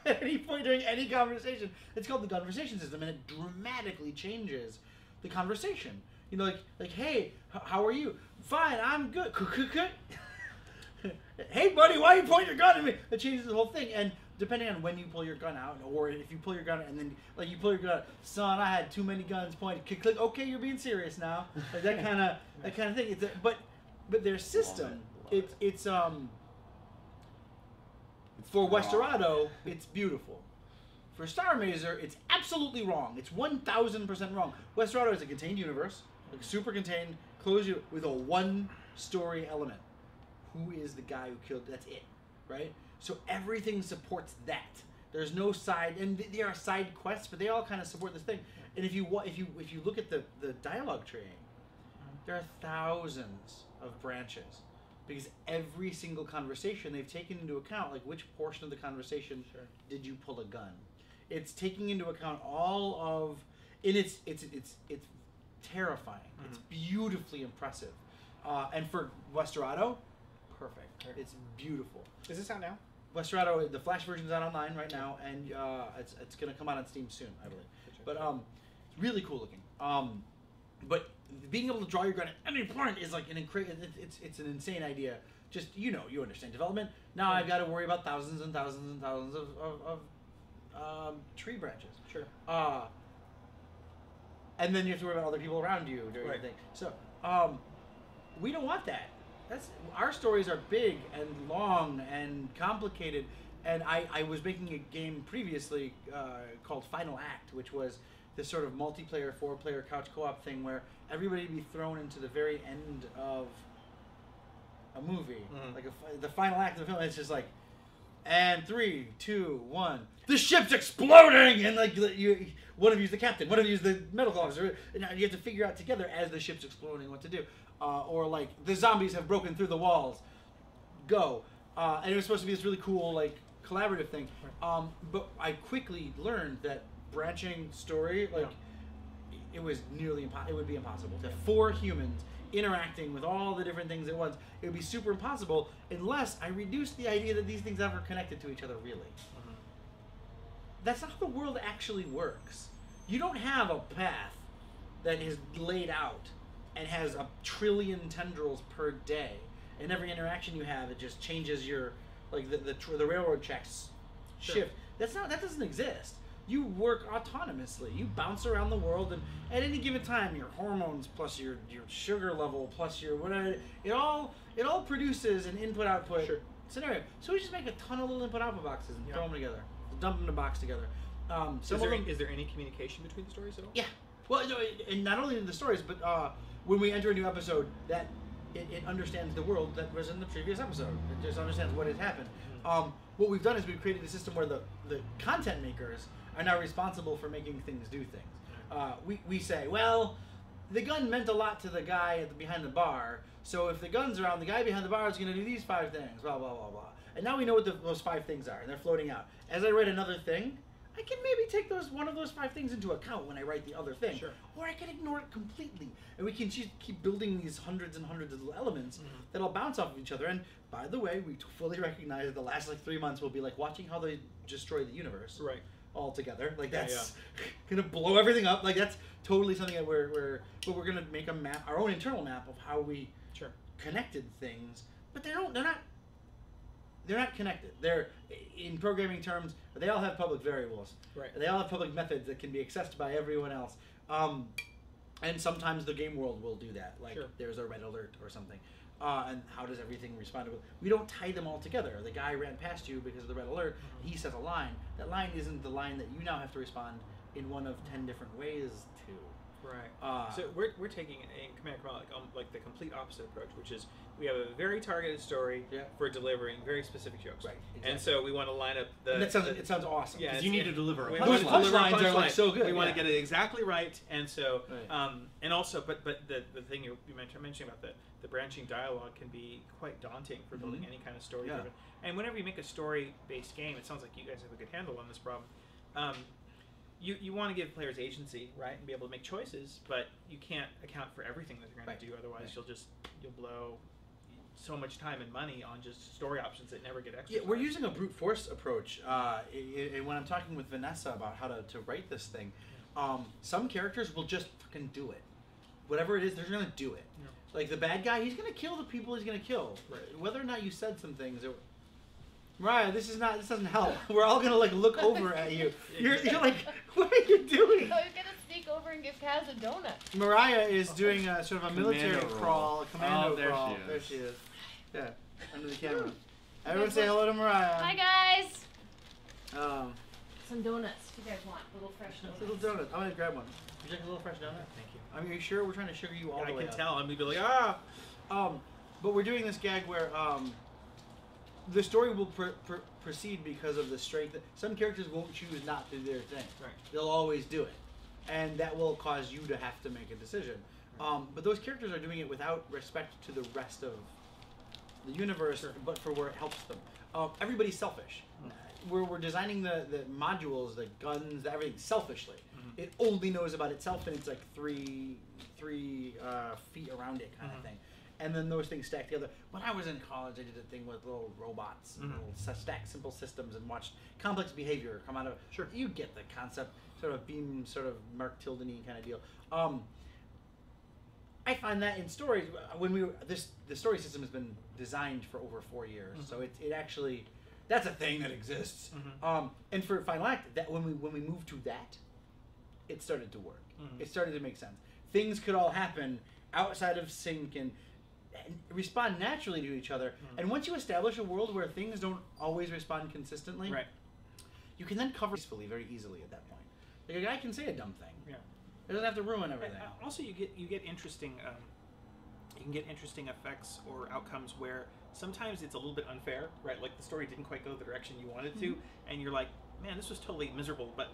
At any point during any conversation. It's called the Gunversation system, and it dramatically changes the conversation. You know, like hey, how are you? Fine, I'm good. Hey, buddy, why you point your gun at me? It changes the whole thing, and depending on when you pull your gun out, or if you pull your gun out and then like you pull your gun out, son, I had too many guns pointed. Click. Okay, you're being serious now. Like that kind of thing. It's but their system, it's for Westerado, it's beautiful. For Starr Mazer, it's absolutely wrong. It's 1,000% wrong. Westerado is a contained universe, like super contained, closed with a one-story element. Who is the guy who killed? That's it, right? So everything supports that. There's no side, and there are side quests, but they all kind of support this thing. And if you look at the dialogue tree, there are thousands of branches. Because every single conversation they've taken into account, like which portion of the conversation did you pull a gun? It's taking into account all of, and it's terrifying. It's beautifully impressive, and for Westerado, perfect. It's beautiful. Is this out now? Westerado, the Flash version is out online right now, and it's going to come out on Steam soon, I believe. But it's really cool looking. But being able to draw your gun at any point is like it's an insane idea. Just you understand development. Now I've got to worry about thousands and thousands and thousands of tree branches. Sure. And then you have to worry about other people around you during the thing. So we don't want that. Our stories are big and long and complicated. And I was making a game previously called Final Act, which was this sort of multiplayer, 4-player couch co-op thing where everybody would be thrown into the very end of a movie. Like the final act of the film, it's just like, and 3, 2, 1, the ship's exploding! And like one of you's the captain, one of you's the medical officer, and you have to figure out together as the ship's exploding what to do. Or like, the zombies have broken through the walls. Go. And it was supposed to be this really cool, like, collaborative thing. But I quickly learned that branching story, like, it was nearly it would be impossible. To 4 humans interacting with all the different things at once, it would be super impossible unless I reduced the idea that these things ever connected to each other, really. That's not how the world actually works. You don't have a path that is laid out and has 1 trillion tendrils per day. And every interaction you have, it just changes your, like, the railroad tracks shift. That doesn't exist. you work autonomously. You bounce around the world, and at any given time, your hormones plus your sugar level plus your whatever, it all produces an input-output scenario. So we just make a ton of little input-output boxes and throw them together, dump them in a box together. Is there any communication between the stories at all? Yeah. Well, and not only in the stories, but when we enter a new episode, that it understands the world that was in the previous episode. It just understands what has happened. What we've done is we've created a system where the content makers are now responsible for making things do things. We say, well, the gun meant a lot to the guy behind the bar, so if the gun's around, the guy behind the bar is going to do these 5 things, blah, blah, blah, blah. And now we know what those 5 things are, and they're floating out. As I write another thing, I can maybe take one of those 5 things into account when I write the other thing. Or I can ignore it completely. And we can just keep building these hundreds and hundreds of little elements that'll bounce off of each other. And by the way, we fully recognize that the last 3 months will be like watching how they destroy the universe. All together. Like that's gonna blow everything up. Like that's totally something that we're gonna make a map, our own internal map of how we connected things. But they're not connected. They're, in programming terms, they all have public variables. They all have public methods that can be accessed by everyone else. And sometimes the game world will do that. Like there's a red alert or something. And how does everything respond to it? We don't tie them all together. The guy ran past you because of the red alert. He says a line. That line isn't the line that you now have to respond in one of 10 different ways to. So we're taking in Command & Command like the complete opposite approach, which is we have a very targeted story for delivering very specific jokes. Exactly. And so we want to line up it sounds awesome. Yeah, because you need to deliver a punchline. Punchlines are like so good. We want to get it exactly right, and so and also, but the thing you mentioned about the branching dialogue can be quite daunting for building any kind of story driven. And whenever you make a story-based game, it sounds like you guys have a good handle on this problem. You want to give players agency, right, and be able to make choices, but you can't account for everything that you're going to do. Otherwise, you'll blow so much time and money on just story options that never get exercised. Yeah, we're using a brute force approach. And when I'm talking with Vanessa about how to write this thing, some characters will just fucking do it. Whatever it is, they're going to do it. Like the bad guy, he's going to kill the people he's going to kill. Whether or not you said some things. Mariah, this doesn't help. We're all gonna like look over at you. You're like, what are you doing? I was gonna sneak over and give Kaz a donut. Mariah is doing a sort of a military crawl, a commando crawl. There she is. Yeah, under the camera. Everyone say hello to Mariah. Hi guys. Some donuts if you guys want. Little fresh donuts. Little donut. I'm gonna grab one. Would you like a little fresh donut? Thank you. Are you sure we're trying to sugar you all the way I can up? tell. I'm gonna be like, but we're doing this gag where the story will proceed because of the strength. Some characters won't choose not to do their thing. They'll always do it, and that will cause you to have to make a decision. But those characters are doing it without respect to the rest of the universe, but for where it helps them. Everybody's selfish. We're designing the modules, the guns, everything selfishly. It only knows about itself, and it's like three feet around it kind of thing. And then those things stack together. When I was in college, I did a thing with little robots, and little stack simple systems, and watched complex behavior come out of. You get the concept, sort of beam, sort of Mark Tilden-y kind of deal. I find that in stories, the story system has been designed for over 4 years, so it actually, that's a thing that exists. And for Final Act, that when we moved to that, it started to work. It started to make sense. Things could all happen outside of sync and respond naturally to each other. And once you establish a world where things don't always respond consistently, you can then cover peacefully very easily at that point. Like a guy can say a dumb thing. It doesn't have to ruin everything. Also, you get interesting. You can get interesting effects or outcomes where sometimes it's a little bit unfair, right? Like the story didn't quite go the direction you wanted to, and you're like, man, this was totally miserable, but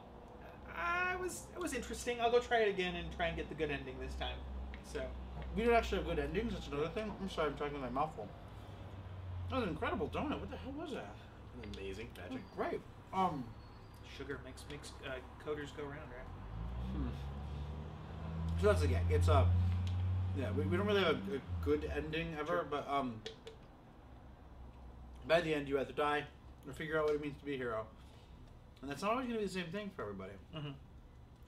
it was interesting. I'll go try it again and try and get the good ending this time. So. We don't actually have good endings, that's another thing. I'm sorry, I'm talking with my mouth full. That was an incredible donut. What the hell was that? Amazing magic. Oh, great. Sugar makes coders go around, right? So that's the gag. It's we don't really have a good ending ever, but by the end you have to die and figure out what it means to be a hero. And that's not always going to be the same thing for everybody.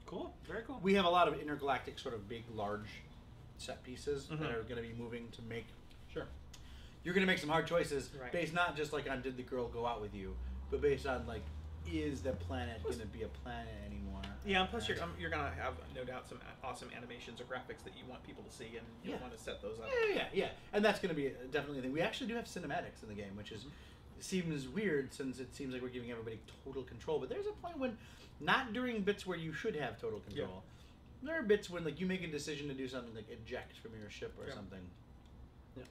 Cool. Very cool. We have a lot of intergalactic sort of big, large set pieces that are going to be moving to make. You're going to make some hard choices based not just like on did the girl go out with you, but based on like is the planet going to be a planet anymore? Yeah, and plus you're gonna have no doubt some awesome animations or graphics that you want people to see, and you want to set those up. Yeah, and that's going to be definitely a thing. We actually do have cinematics in the game, which is seems weird since it seems like we're giving everybody total control. But there's a point when, not during bits where you should have total control. There are bits when like you make a decision to do something like eject from your ship or something. Yeah.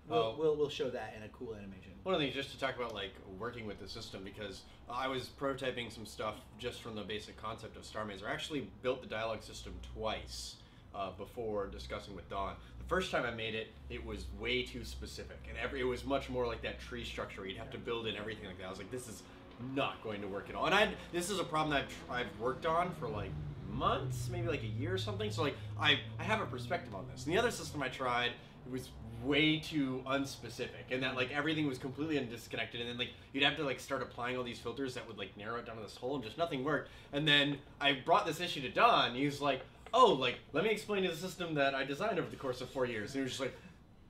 We'll show that in a cool animation. One of the things just to talk about like working with the system, because I was prototyping some stuff just from the basic concept of Starr Mazer. I actually built the dialogue system twice before discussing with Dawn. The first time I made it, it was way too specific, and it was much more like that tree structure where you'd have to build in everything like that. I was like, this is not going to work at all. And this is a problem that I've worked on for like months, maybe like a year or something. So like I have a perspective on this. And the other system I tried, it was way too unspecific, and that like everything was completely disconnected, and then like you'd have to like start applying all these filters that would like narrow it down to this hole, and just nothing worked. And then I brought this issue to Don, and he was like, oh, like let me explain to the system that I designed over the course of 4 years. And it was just like,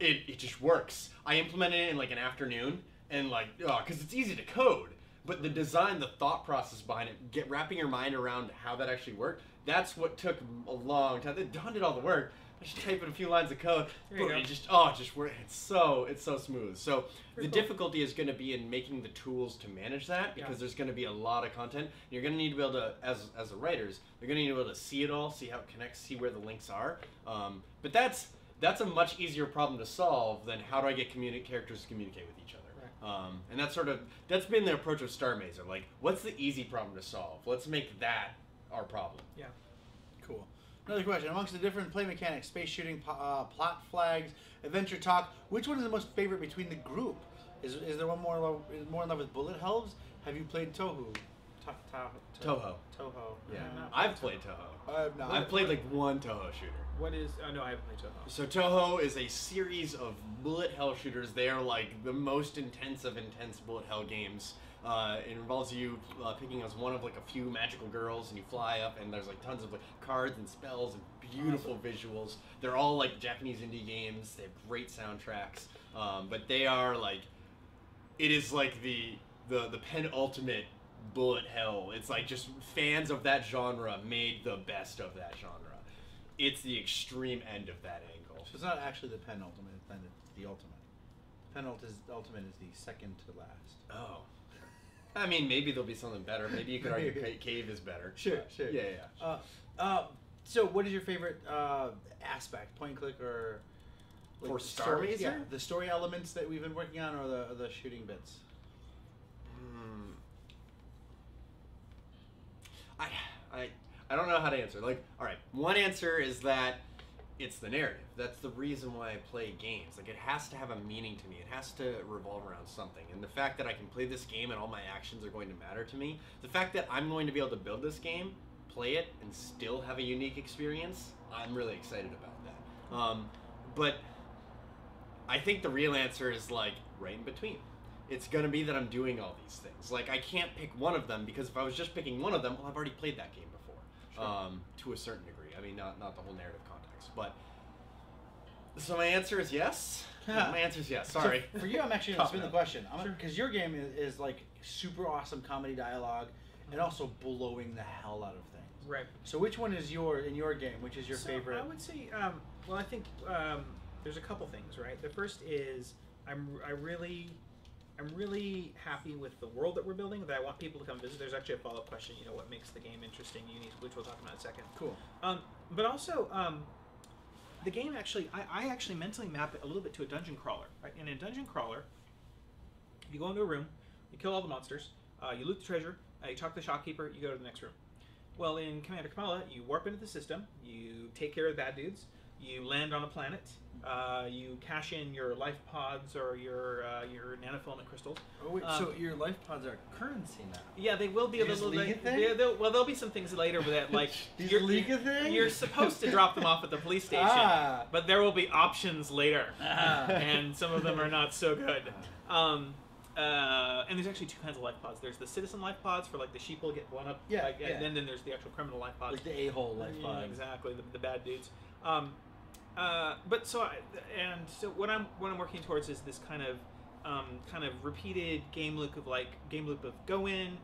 it just works. I implemented it in like an afternoon, and like because it's easy to code, but the design, the thought process behind it, wrapping your mind around how that actually worked, that's what took a long time. Don did all the work. I just type in a few lines of code, boom, it just works. It's so smooth. So the difficulty is going to be in making the tools to manage that, because there's going to be a lot of content. You're going to need to be able to, as the writers, you're going to need to be able to see it all, see how it connects, see where the links are. But that's a much easier problem to solve than how do I get characters to communicate with each other. And that's been the approach of Starr Mazer. Like, what's the easy problem to solve? Let's make that our problem. Yeah. Cool. Another question. Amongst the different play mechanics, space shooting, plot flags, adventure talk, which one is the most favorite between the group? Is there one more in love with bullet helves? Have you played Toho? Toho. Yeah. I've played Toho. I've played like one Toho shooter. What is... Oh, no, I haven't played Toho. So Toho is a series of bullet hell shooters. They are like the most intense bullet hell games. It involves you picking as one of like a few magical girls, and you fly up, and there's like tons of like cards and spells and beautiful visuals. They're all like Japanese indie games. They have great soundtracks, but they are like, it is like the penultimate bullet hell. It's like just fans of that genre made the best of that genre. It's the extreme end of that angle. So it's not actually the penultimate, then it's the ultimate. Ultimate is the second to last. Oh. I mean, maybe there'll be something better. Maybe you could argue Cave is better. Sure. Yeah. So what is your favorite aspect? Point and click or... Like for Starr Mazer? Yeah, the story elements that we've been working on, or the shooting bits? I don't know how to answer. Like, all right, one answer is that it's the narrative. That's the reason why I play games. Like, it has to have a meaning to me. It has to revolve around something. And the fact that I can play this game and all my actions are going to matter to me, the fact that I'm going to be able to build this game, play it, and still have a unique experience, I'm really excited about that. But I think the real answer is, like, right in between. It's going to be that I'm doing all these things. Like, I can't pick one of them, because if I was just picking one of them, well, I've already played that game before. Sure. To a certain degree. I mean, not the whole narrative context. But, so my answer is yes. My answer is yes. Sorry. So for you, I'm actually going to spin the question. Because your game is like super awesome comedy dialogue and also blowing the hell out of things. Right. So which one is in your game? Which is your favorite? I would say, well, I think there's a couple things, right? The first is I'm really happy with the world that we're building, that I want people to come visit. There's actually a follow-up question, what makes the game interesting, unique, which we'll talk about in a second. Cool. But also, the game actually, I actually mentally map it a little bit to a dungeon crawler. Right? In a dungeon crawler, you go into a room, you kill all the monsters, you loot the treasure, you talk to the shopkeeper, you go to the next room. Well, in Commander Kamala, you warp into the system, you take care of the bad dudes, you land on a planet, you cash in your life pods or your nanofilament crystals. Oh wait, so your life pods are currency now? Yeah, they will be a little bit. There'll be some things later that like you're supposed to drop them off at the police station, but there will be options later, and some of them are not so good. And there's actually two kinds of life pods. There's the citizen life pods for like the sheeple get blown up, and then there's the actual criminal life pods, like the a-hole life pods. Exactly, the bad dudes. But so what I'm working towards is this kind of repeated game loop of go in,